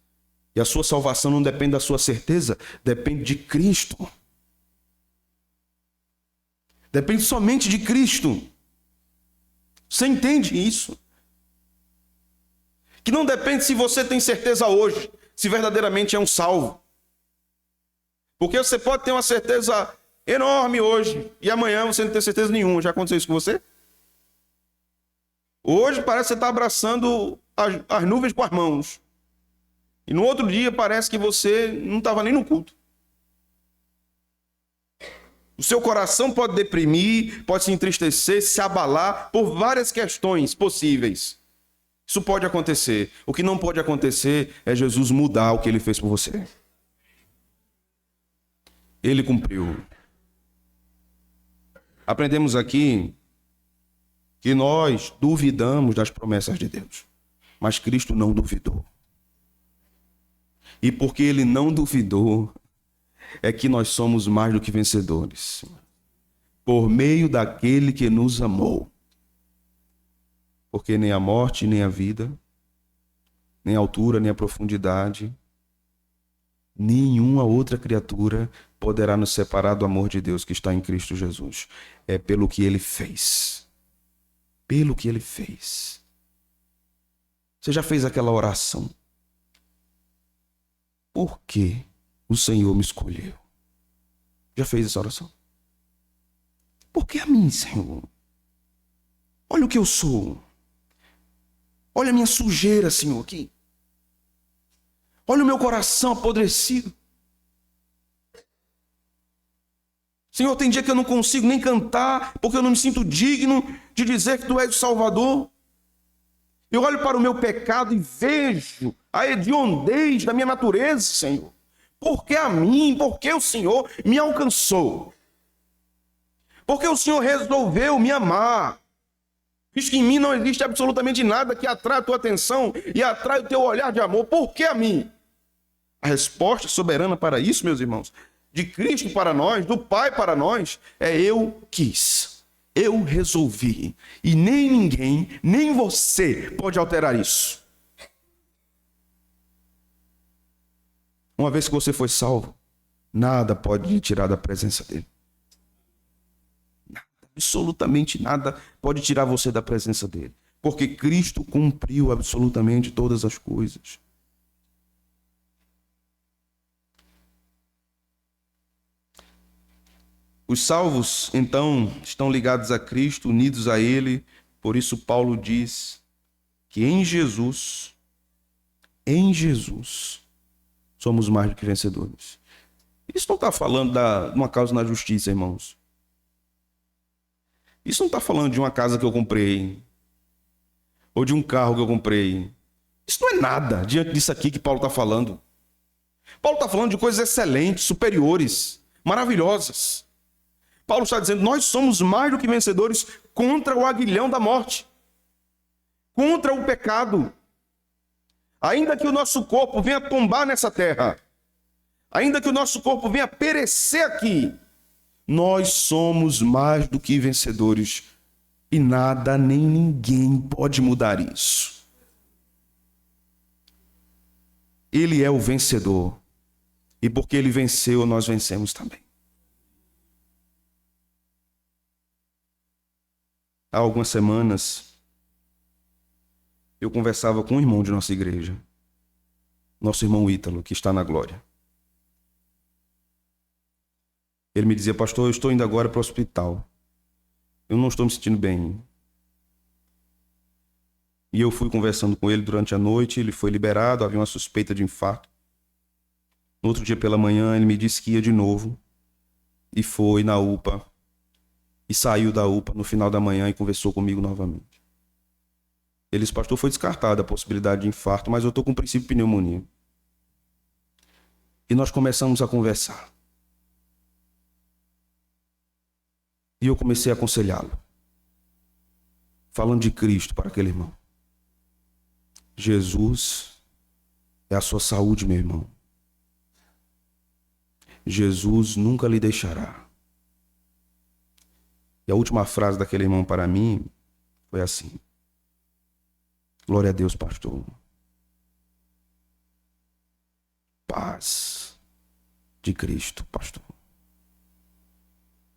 E a sua salvação não depende da sua certeza, depende de Cristo. Depende somente de Cristo. Você entende isso? Que não depende se você tem certeza hoje, se verdadeiramente é um salvo. Porque você pode ter uma certeza enorme hoje e amanhã você não tem certeza nenhuma. Já aconteceu isso com você? Hoje parece que você está abraçando as nuvens com as mãos. E no outro dia parece que você não estava nem no culto. O seu coração pode deprimir, pode se entristecer, se abalar por várias questões possíveis. Isso pode acontecer. O que não pode acontecer é Jesus mudar o que Ele fez por você. Ele cumpriu. Aprendemos aqui que nós duvidamos das promessas de Deus, mas Cristo não duvidou. E porque ele não duvidou, é que nós somos mais do que vencedores, por meio daquele que nos amou. Porque nem a morte, nem a vida, nem a altura, nem a profundidade, nenhuma outra criatura poderá nos separar do amor de Deus que está em Cristo Jesus. É pelo que ele fez. Pelo que ele fez. Você já fez aquela oração? Por que o Senhor me escolheu? Já fez essa oração? Por que a mim, Senhor? Olha o que eu sou. Olha a minha sujeira, Senhor, aqui. Olha o meu coração apodrecido. Senhor, tem dia que eu não consigo nem cantar, porque eu não me sinto digno de dizer que Tu és o Salvador. Eu olho para o meu pecado e vejo a hediondez da minha natureza, Senhor. Por que a mim? Por que o Senhor me alcançou? Porque o Senhor resolveu me amar. Diz que em mim não existe absolutamente nada que atrai a tua atenção e atrai o teu olhar de amor. Por que a mim? A resposta soberana para isso, meus irmãos, de Cristo para nós, do Pai para nós, é eu quis. Eu resolvi. E nem ninguém, nem você pode alterar isso. Uma vez que você foi salvo, nada pode lhe tirar da presença dele. Nada, absolutamente nada pode tirar você da presença dele. Porque Cristo cumpriu absolutamente todas as coisas. Os salvos, então, estão ligados a Cristo, unidos a Ele. Por isso Paulo diz que em Jesus, somos mais do que vencedores. Isso não está falando de uma causa na justiça, irmãos. Isso não está falando de uma casa que eu comprei, ou de um carro que eu comprei. Isso não é nada diante disso aqui que Paulo está falando. Paulo está falando de coisas excelentes, superiores, maravilhosas. Paulo está dizendo, nós somos mais do que vencedores contra o aguilhão da morte, contra o pecado. Ainda que o nosso corpo venha tombar nessa terra, ainda que o nosso corpo venha perecer aqui, nós somos mais do que vencedores. E nada nem ninguém pode mudar isso. Ele é o vencedor. E porque ele venceu, nós vencemos também. Há algumas semanas, eu conversava com um irmão de nossa igreja, nosso irmão Ítalo, que está na glória. Ele me dizia, pastor, eu estou indo agora para o hospital. Eu não estou me sentindo bem. E eu fui conversando com ele durante a noite, ele foi liberado, havia uma suspeita de infarto. No outro dia pela manhã, ele me disse que ia de novo, e foi na UPA, e saiu da UPA no final da manhã e conversou comigo novamente. Ele disse, pastor, foi descartada a possibilidade de infarto, mas eu estou com princípio de pneumonia. E nós começamos a conversar. E eu comecei a aconselhá-lo, falando de Cristo para aquele irmão. Jesus é a sua saúde, meu irmão. Jesus nunca lhe deixará. E a última frase daquele irmão para mim foi assim: glória a Deus, pastor. Paz de Cristo, pastor.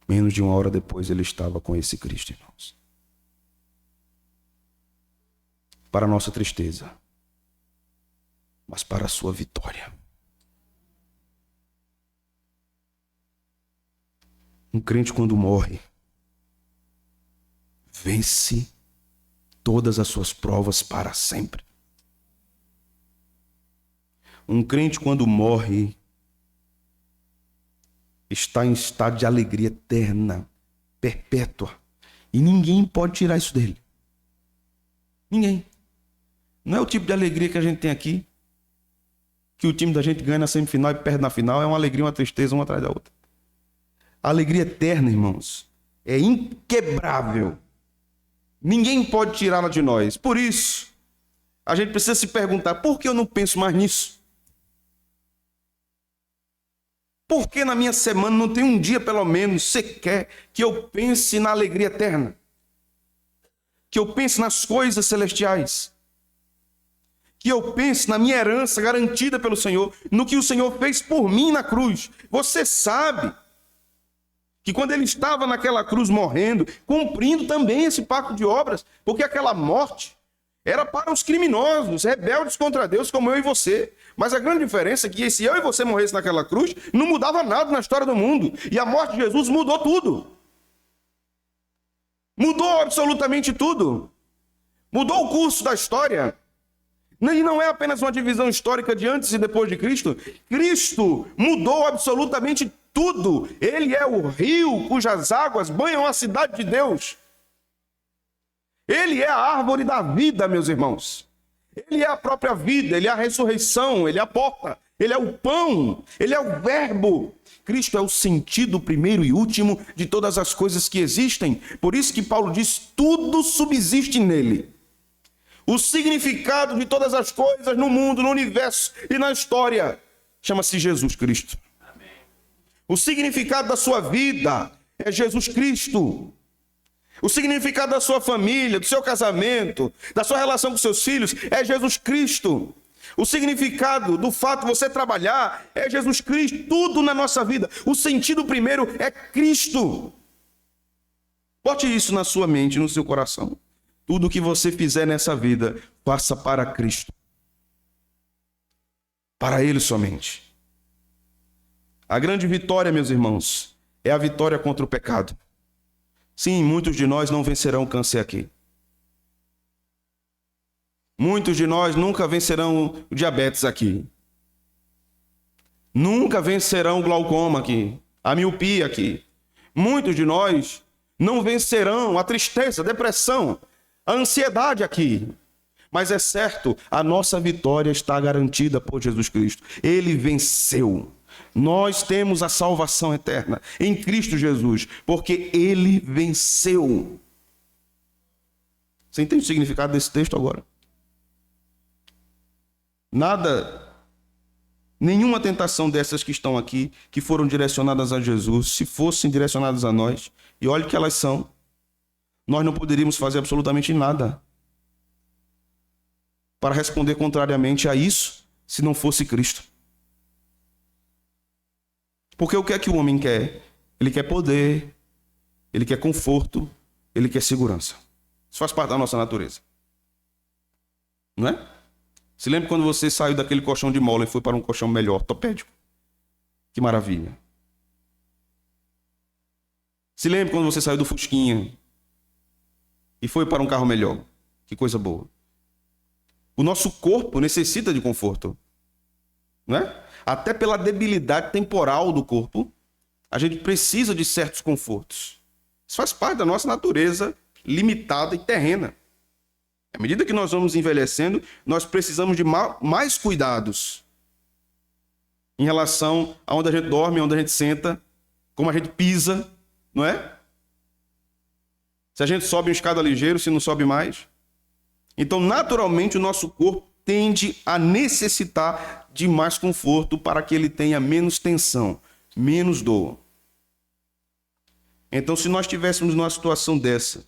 Menos de uma hora depois ele estava com esse Cristo, irmãos. Para a nossa tristeza, mas para a sua vitória. Um crente, quando morre, vence todas as suas provas para sempre. Um crente, quando morre, está em estado de alegria eterna, perpétua. E ninguém pode tirar isso dele. Ninguém. Não é o tipo de alegria que a gente tem aqui, que o time da gente ganha na semifinal e perde na final. É uma alegria e uma tristeza, uma atrás da outra. A alegria eterna, irmãos, é inquebrável. Ninguém pode tirá-la de nós. Por isso, a gente precisa se perguntar, por que eu não penso mais nisso? Por que na minha semana não tem um dia, pelo menos, sequer, que eu pense na alegria eterna? Que eu pense nas coisas celestiais? Que eu pense na minha herança garantida pelo Senhor, no que o Senhor fez por mim na cruz. Você sabe que quando ele estava naquela cruz morrendo, cumprindo também esse pacto de obras, porque aquela morte era para os criminosos, rebeldes contra Deus, como eu e você. Mas a grande diferença é que se eu e você morresse naquela cruz, não mudava nada na história do mundo. E a morte de Jesus mudou tudo. Mudou absolutamente tudo. Mudou o curso da história. E não é apenas uma divisão histórica de antes e depois de Cristo. Cristo mudou absolutamente tudo. Ele é o rio cujas águas banham a cidade de Deus. Ele é a árvore da vida, meus irmãos. Ele é a própria vida, ele é a ressurreição, ele é a porta, ele é o pão, ele é o verbo. Cristo é o sentido primeiro e último de todas as coisas que existem. Por isso que Paulo diz, tudo subsiste nele. O significado de todas as coisas no mundo, no universo e na história chama-se Jesus Cristo. Amém. O significado da sua vida é Jesus Cristo. O significado da sua família, do seu casamento, da sua relação com seus filhos é Jesus Cristo. O significado do fato de você trabalhar é Jesus Cristo. Tudo na nossa vida. O sentido primeiro é Cristo. Bote isso na sua mente, no seu coração. Tudo que você fizer nessa vida, faça para Cristo. Para Ele somente. A grande vitória, meus irmãos, é a vitória contra o pecado. Sim, muitos de nós não vencerão o câncer aqui. Muitos de nós nunca vencerão o diabetes aqui. Nunca vencerão o glaucoma aqui, a miopia aqui. Muitos de nós não vencerão a tristeza, a depressão, a ansiedade aqui. Mas é certo, a nossa vitória está garantida por Jesus Cristo. Ele venceu. Nós temos a salvação eterna em Cristo Jesus, porque Ele venceu. Você entende o significado desse texto agora? Nada, nenhuma tentação dessas que estão aqui, que foram direcionadas a Jesus, se fossem direcionadas a nós, e olhe que elas são, nós não poderíamos fazer absolutamente nada para responder contrariamente a isso, se não fosse Cristo. Porque o que é que o homem quer? Ele quer poder, ele quer conforto, ele quer segurança. Isso faz parte da nossa natureza. Não é? Se lembra quando você saiu daquele colchão de mola e foi para um colchão melhor, ortopédico? Que maravilha. Se lembra quando você saiu do Fusquinha e foi para um carro melhor? Que coisa boa. O nosso corpo necessita de conforto. Não é? Até pela debilidade temporal do corpo, a gente precisa de certos confortos. Isso faz parte da nossa natureza limitada e terrena. À medida que nós vamos envelhecendo, nós precisamos de mais cuidados em relação a onde a gente dorme, onde a gente senta, como a gente pisa, não é? Se a gente sobe uma escada ligeiro, se não sobe mais. Então, naturalmente, o nosso corpo tende a necessitar de mais conforto para que ele tenha menos tensão, menos dor. Então, se nós estivéssemos numa situação dessa,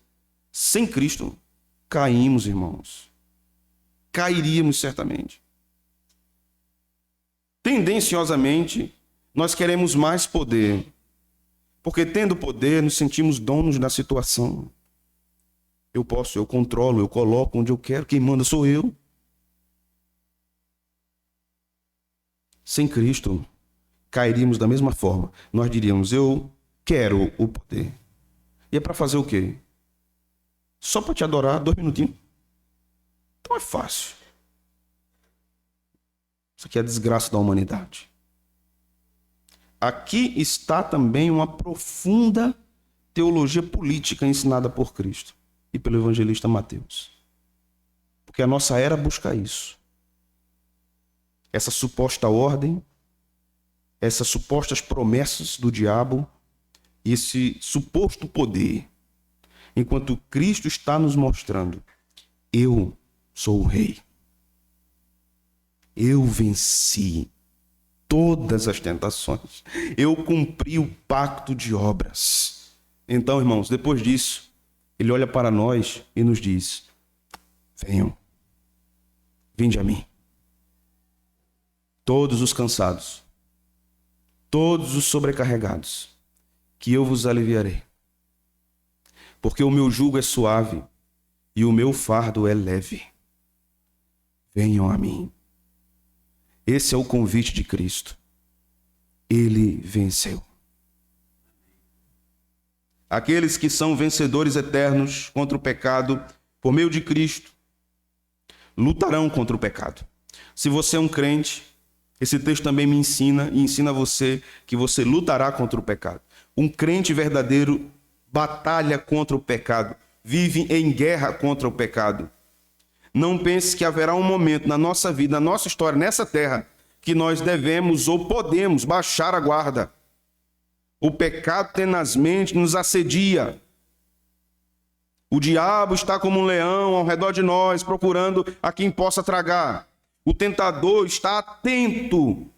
sem Cristo, caímos, irmãos. Cairíamos certamente. Tendenciosamente, nós queremos mais poder, porque tendo poder, nos sentimos donos da situação. Eu posso, eu controlo, eu coloco onde eu quero, quem manda sou eu. Sem Cristo, cairíamos da mesma forma. Nós diríamos, eu quero o poder. E é para fazer o quê? Só para te adorar 2 minutinhos? Então é fácil. Isso aqui é a desgraça da humanidade. Aqui está também uma profunda teologia política ensinada por Cristo e pelo evangelista Mateus. Porque a nossa era busca isso. Essa suposta ordem, essas supostas promessas do diabo e esse suposto poder. enquanto Cristo está nos mostrando: eu sou o rei. Eu venci todas as tentações. Eu cumpri o pacto de obras. Então, irmãos, depois disso, ele olha para nós e nos diz: venham, vinde a mim. Todos os cansados, todos os sobrecarregados, que eu vos aliviarei. Porque o meu jugo é suave e o meu fardo é leve. Venham a mim. Esse é o convite de Cristo. Ele venceu. Aqueles que são vencedores eternos contra o pecado, por meio de Cristo, lutarão contra o pecado. Se você é um crente, esse texto também me ensina e ensina você que você lutará contra o pecado. Um crente verdadeiro batalha contra o pecado, vive em guerra contra o pecado. Não pense que haverá um momento na nossa vida, na nossa história, nessa terra, que nós devemos ou podemos baixar a guarda. O pecado tenazmente nos assedia. O diabo está como um leão ao redor de nós, procurando a quem possa tragar. O tentador está atento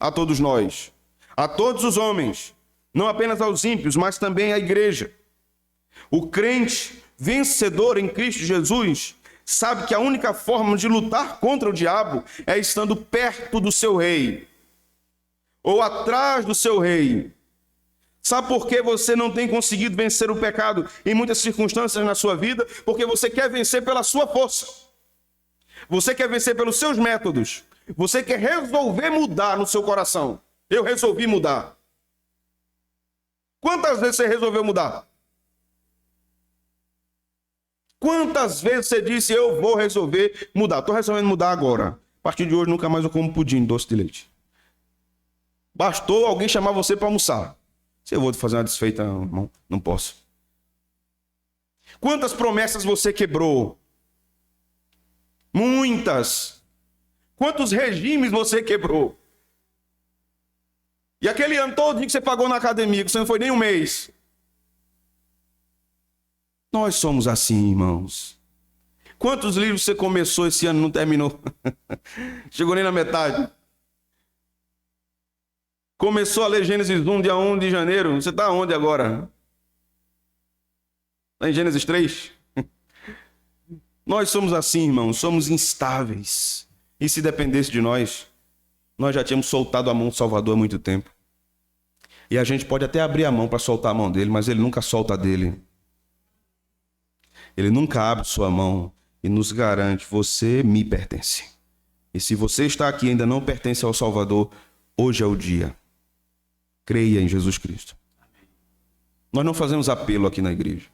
a todos nós, a todos os homens, não apenas aos ímpios, mas também à igreja. O crente vencedor em Cristo Jesus sabe que a única forma de lutar contra o diabo é estando perto do seu rei, ou atrás do seu rei. Sabe por que você não tem conseguido vencer o pecado em muitas circunstâncias na sua vida? Porque você quer vencer pela sua força. Você quer vencer pelos seus métodos. Você quer resolver mudar no seu coração. Eu resolvi mudar. Quantas vezes você resolveu mudar? Quantas vezes você disse: eu vou resolver mudar? Estou resolvendo mudar agora. A partir de hoje nunca mais eu como pudim, doce de leite. Bastou alguém chamar você para almoçar. Se eu vou fazer uma desfeita, irmão, não posso. Quantas promessas você quebrou? Muitas. Quantos regimes você quebrou? E aquele ano todo que você pagou na academia, que você não foi nem um mês. Nós somos assim, irmãos. Quantos livros você começou esse ano e não terminou? Chegou nem na metade. Começou a ler Gênesis 1, dia 1 de janeiro. Você está onde agora? Está em Gênesis 3? Nós somos assim, irmãos. Somos instáveis. E se dependesse de nós, nós já tínhamos soltado a mão do Salvador há muito tempo. E a gente pode até abrir a mão para soltar a mão dele, mas ele nunca solta a dele. Ele nunca abre sua mão e nos garante: você me pertence. E se você está aqui e ainda não pertence ao Salvador, hoje é o dia. Creia em Jesus Cristo. Nós não fazemos apelo aqui na igreja.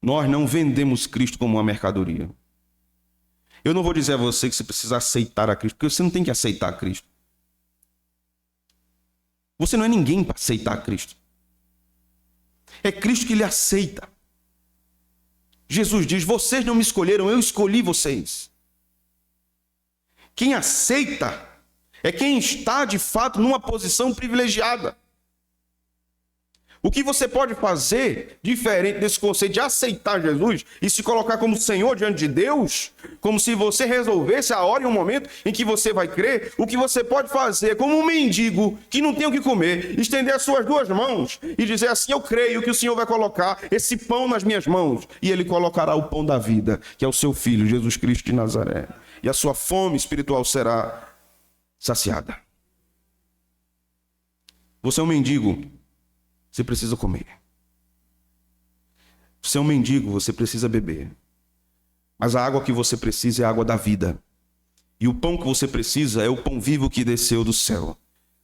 Nós não vendemos Cristo como uma mercadoria. Eu não vou dizer a você que você precisa aceitar a Cristo, porque você não tem que aceitar a Cristo. Você não é ninguém para aceitar a Cristo. É Cristo que lhe aceita. Jesus diz: vocês não me escolheram, eu escolhi vocês. Quem aceita é quem está de fato numa posição privilegiada. O que você pode fazer diferente desse conceito de aceitar Jesus e se colocar como Senhor diante de Deus, como se você resolvesse a hora e o momento em que você vai crer, o que você pode fazer como um mendigo que não tem o que comer, estender as suas duas mãos e dizer assim: eu creio que o Senhor vai colocar esse pão nas minhas mãos, e Ele colocará o pão da vida, que é o seu Filho, Jesus Cristo de Nazaré, e a sua fome espiritual será saciada. Você é um mendigo, você precisa comer. Você é um mendigo, você precisa beber. Mas a água que você precisa é a água da vida. E o pão que você precisa é o pão vivo que desceu do céu.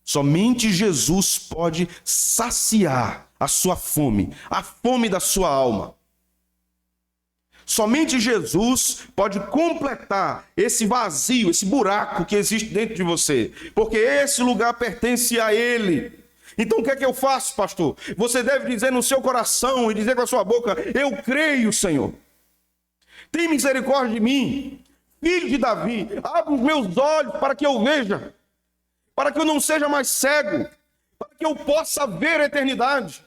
Somente Jesus pode saciar a sua fome, a fome da sua alma. Somente Jesus pode completar esse vazio, esse buraco que existe dentro de você. Porque esse lugar pertence a Ele. Então o que é que eu faço, pastor? Você deve dizer no seu coração e dizer com a sua boca: eu creio, Senhor. Tem misericórdia de mim, filho de Davi. Abre os meus olhos para que eu veja, para que eu não seja mais cego, para que eu possa ver a eternidade,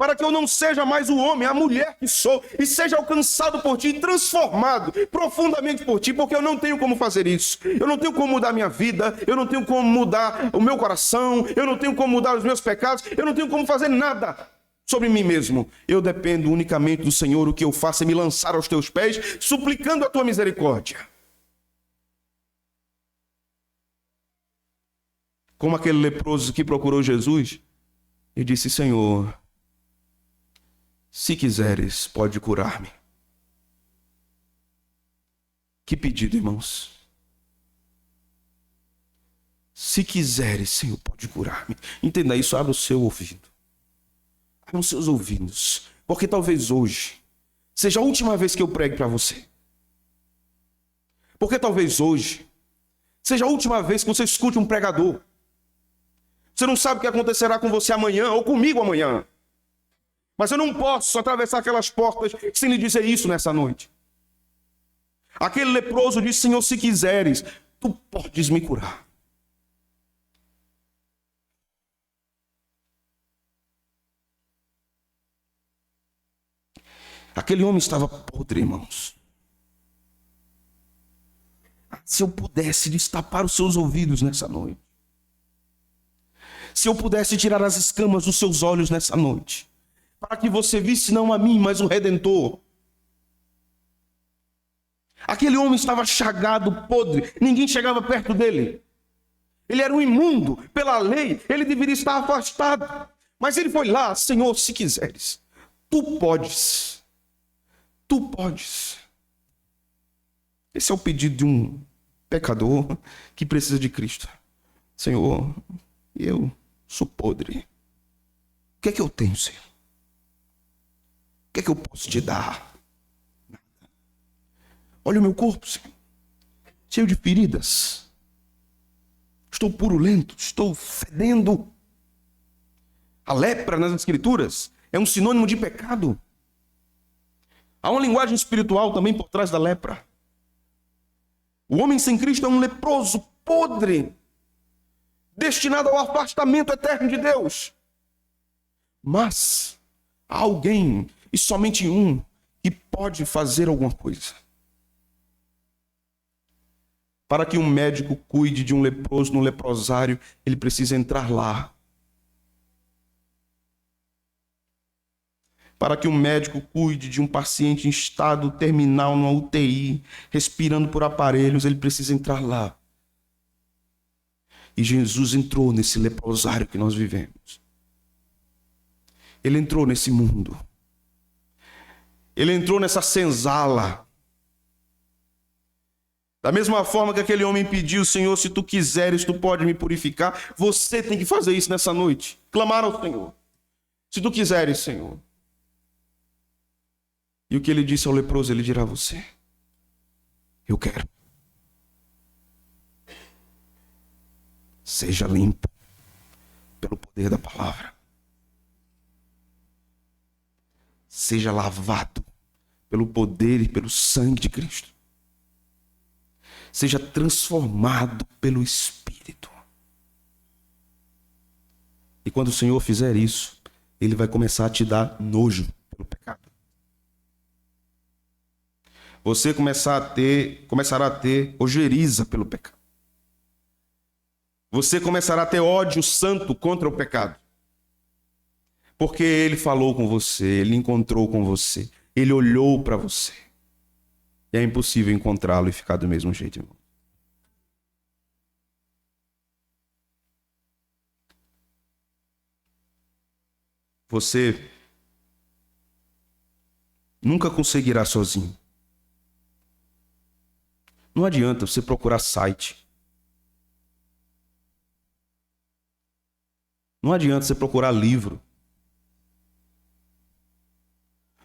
para que eu não seja mais o homem, a mulher que sou, e seja alcançado por ti, transformado profundamente por ti, porque eu não tenho como fazer isso. Eu não tenho como mudar minha vida, eu não tenho como mudar o meu coração, eu não tenho como mudar os meus pecados, eu não tenho como fazer nada sobre mim mesmo. Eu dependo unicamente do Senhor. O que eu faço é me lançar aos teus pés, suplicando a tua misericórdia. Como aquele leproso que procurou Jesus e disse: Senhor, se quiseres, pode curar-me. Que pedido, irmãos. Se quiseres, Senhor, pode curar-me. Entenda isso, abra o seu ouvido. Abra os seus ouvidos. Porque talvez hoje seja a última vez que eu pregue para você. Porque talvez hoje seja a última vez que você escute um pregador. Você não sabe o que acontecerá com você amanhã ou comigo amanhã. Mas eu não posso atravessar aquelas portas sem lhe dizer isso nessa noite. Aquele leproso disse: Senhor, se quiseres, tu podes me curar. Aquele homem estava podre, irmãos. Se eu pudesse destapar os seus ouvidos nessa noite. Se eu pudesse tirar as escamas dos seus olhos nessa noite. Para que você visse não a mim, mas o Redentor. Aquele homem estava chagado, podre. Ninguém chegava perto dele. Ele era um imundo. Pela lei, ele deveria estar afastado. Mas ele foi lá: Senhor, se quiseres, tu podes. Tu podes. Esse é o pedido de um pecador que precisa de Cristo. Senhor, eu sou podre. O que é que eu tenho, Senhor? O que é que eu posso te dar? Nada. Olha o meu corpo, Senhor. Cheio de feridas. Estou purulento, estou fedendo. A lepra nas Escrituras é um sinônimo de pecado. Há uma linguagem espiritual também por trás da lepra. O homem sem Cristo é um leproso, podre, destinado ao afastamento eterno de Deus. Mas há alguém, e somente um, que pode fazer alguma coisa. Para que um médico cuide de um leproso no leprosário, ele precisa entrar lá. Para que um médico cuide de um paciente em estado terminal numa UTI, respirando por aparelhos, ele precisa entrar lá. E Jesus entrou nesse leprosário que nós vivemos. Ele entrou nesse mundo. Ele entrou nessa senzala. Da mesma forma que aquele homem pediu: Senhor, se tu quiseres, tu pode me purificar. Você tem que fazer isso nessa noite. Clamar ao Senhor. Se tu quiseres, Senhor. E o que ele disse ao leproso, ele dirá a você: eu quero. Seja limpo pelo poder da palavra. Seja lavado pelo poder e pelo sangue de Cristo. Seja transformado pelo Espírito. E quando o Senhor fizer isso, Ele vai começar a te dar nojo pelo pecado. Você começará a ter ojeriza pelo pecado. Você começará a ter ódio santo contra o pecado. Porque Ele falou com você, Ele encontrou com você, Ele olhou para você. E é impossível encontrá-lo e ficar do mesmo jeito, irmão. Você nunca conseguirá sozinho. Não adianta você procurar site. Não adianta você procurar livro.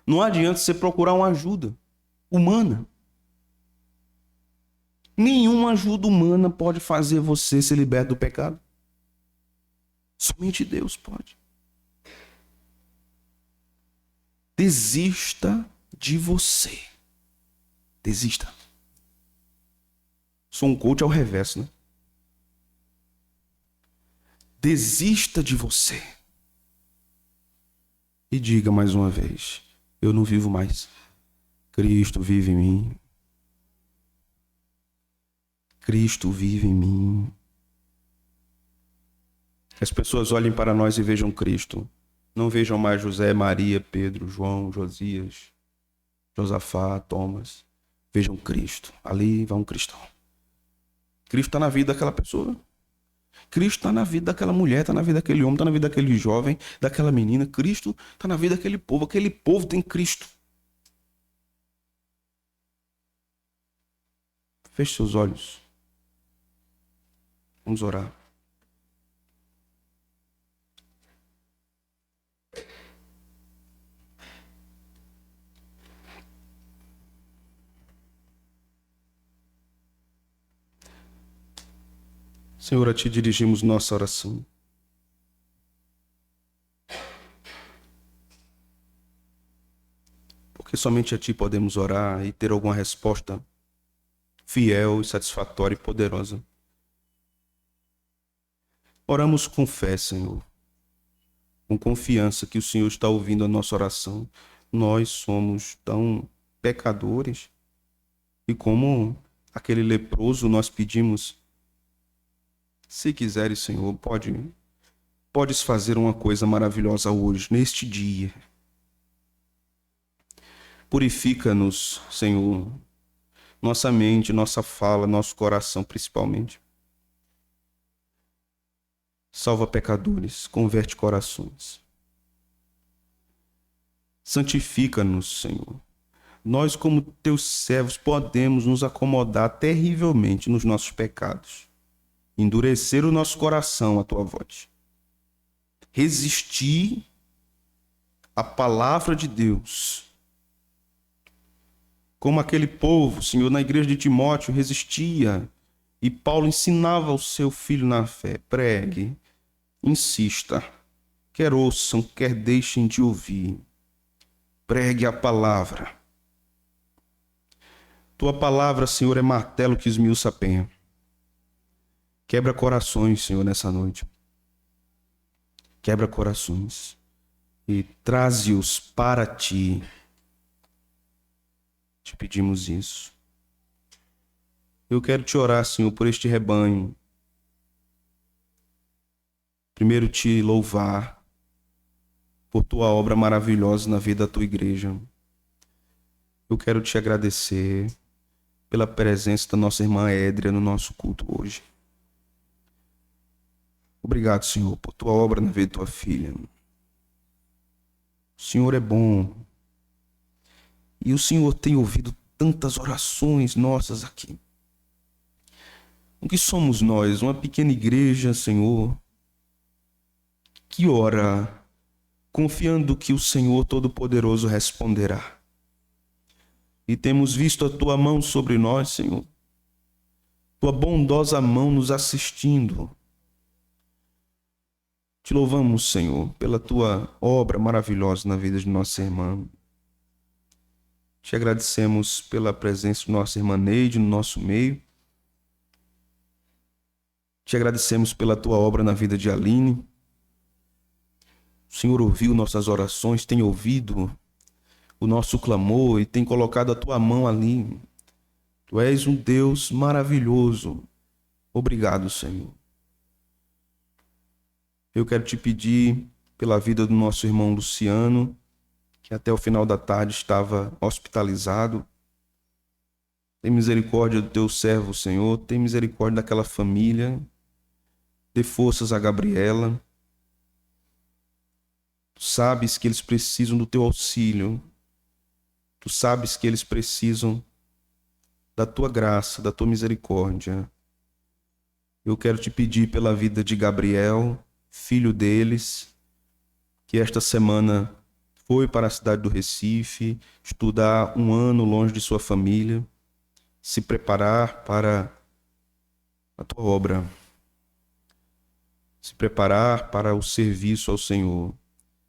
Não adianta você procurar uma ajuda humana. Nenhuma ajuda humana pode fazer você se libertar do pecado. Somente Deus pode. Desista de você. Desista. Sou um coach ao reverso, né? Desista de você. e diga mais uma vez: eu não vivo mais. Cristo vive em mim. Cristo vive em mim. Que as pessoas olhem para nós e vejam Cristo. Não vejam mais José, Maria, Pedro, João, Josias, Josafá, Thomas. Vejam Cristo. Ali vai um cristão. Cristo está na vida daquela pessoa. Cristo está na vida daquela mulher, está na vida daquele homem, está na vida daquele jovem, daquela menina. Cristo está na vida daquele povo. Aquele povo tem Cristo. Feche seus olhos. Vamos orar. Senhor, a Ti dirigimos nossa oração. Porque somente a Ti podemos orar e ter alguma resposta fiel, satisfatória e poderosa. Oramos com fé, Senhor, com confiança que o Senhor está ouvindo a nossa oração. Nós somos tão pecadores e como aquele leproso nós pedimos: se quiseres, Senhor, podes fazer uma coisa maravilhosa hoje, neste dia. Purifica-nos, Senhor, nossa mente, nossa fala, nosso coração principalmente. Salva pecadores, converte corações. Santifica-nos, Senhor. Nós, como teus servos, podemos nos acomodar terrivelmente nos nossos pecados, endurecer o nosso coração à tua voz, resistir à palavra de Deus, como aquele povo, Senhor, na igreja de Timóteo resistia, e Paulo ensinava ao seu filho na fé: pregue, insista, quer ouçam, quer deixem de ouvir, pregue a palavra. Tua palavra, Senhor, é martelo que esmiuça a penha. Quebra corações, Senhor, nessa noite. Quebra corações e traze-os para Ti. Te pedimos isso. Eu quero te orar, Senhor, por este rebanho. Primeiro te louvar por tua obra maravilhosa na vida da tua igreja. Eu quero te agradecer pela presença da nossa irmã Édria no nosso culto hoje. Obrigado, Senhor, por tua obra na vida da tua filha. O Senhor é bom. E o Senhor tem ouvido tantas orações nossas aqui. O que somos nós? Uma pequena igreja, Senhor, que ora confiando que o Senhor Todo-Poderoso responderá. E temos visto a tua mão sobre nós, Senhor. Tua bondosa mão nos assistindo. Te louvamos, Senhor, pela tua obra maravilhosa na vida de nossa irmã. Te agradecemos pela presença de nossa irmã Neide no nosso meio. Te agradecemos pela tua obra na vida de Aline. O Senhor ouviu nossas orações, tem ouvido o nosso clamor e tem colocado a tua mão ali. Tu és um Deus maravilhoso. Obrigado, Senhor. Eu quero te pedir pela vida do nosso irmão Luciano, que até o final da tarde estava hospitalizado. Tem misericórdia do teu servo, Senhor. Tem misericórdia daquela família. Dê forças a Gabriela. Tu sabes que eles precisam do teu auxílio. Tu sabes que eles precisam da tua graça, da tua misericórdia. Eu quero te pedir pela vida de Gabriel, filho deles, que esta semana foi para a cidade do Recife, estudar 1 ano longe de sua família, se preparar para a tua obra, se preparar para o serviço ao Senhor.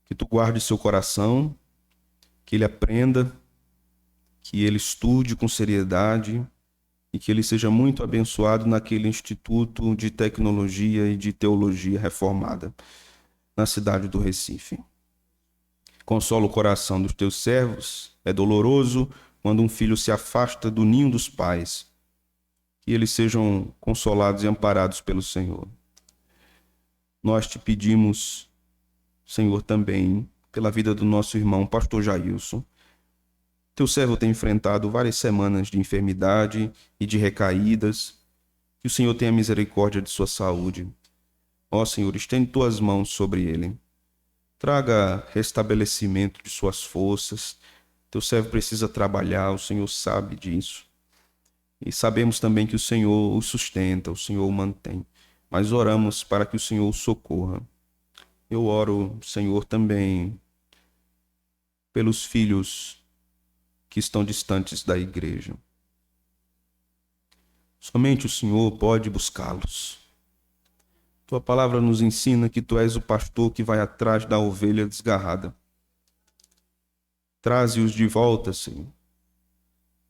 Que tu guarde seu coração, que ele aprenda, que ele estude com seriedade e que ele seja muito abençoado naquele Instituto de Tecnologia e de Teologia Reformada, na cidade do Recife. Consola o coração dos teus servos. É doloroso quando um filho se afasta do ninho dos pais. Que eles sejam consolados e amparados pelo Senhor. Nós te pedimos, Senhor, também, pela vida do nosso irmão, pastor Jailson. Teu servo tem enfrentado várias semanas de enfermidade e de recaídas. Que o Senhor tenha misericórdia de sua saúde. Ó Senhor, estende tuas mãos sobre ele. Traga restabelecimento de suas forças. Teu servo precisa trabalhar, o Senhor sabe disso. E sabemos também que o Senhor o sustenta, o Senhor o mantém. Mas oramos para que o Senhor o socorra. Eu oro, Senhor, também pelos filhos que estão distantes da igreja. Somente o Senhor pode buscá-los. Tua palavra nos ensina que tu és o pastor que vai atrás da ovelha desgarrada. Traze-os de volta, Senhor.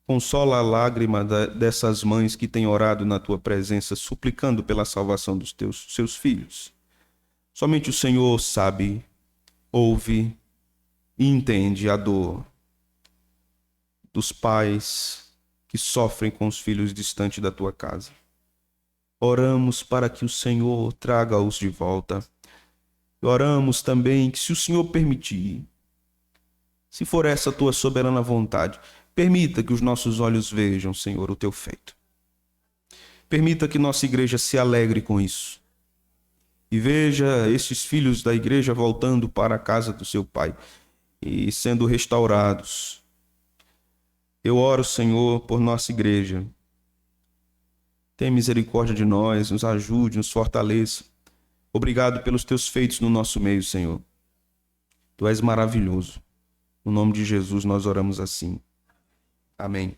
Consola a lágrima dessas mães que têm orado na tua presença, suplicando pela salvação dos seus filhos. Somente o Senhor sabe, ouve e entende a dor dos pais que sofrem com os filhos distantes da tua casa. Oramos para que o Senhor traga-os de volta. Oramos também que, se o Senhor permitir, se for essa a tua soberana vontade, permita que os nossos olhos vejam, Senhor, o teu feito. Permita que nossa igreja se alegre com isso. E veja esses filhos da igreja voltando para a casa do seu Pai e sendo restaurados. Eu oro, Senhor, por nossa igreja. Tenha misericórdia de nós, nos ajude, nos fortaleça. Obrigado pelos teus feitos no nosso meio, Senhor. Tu és maravilhoso. No nome de Jesus nós oramos assim. Amém.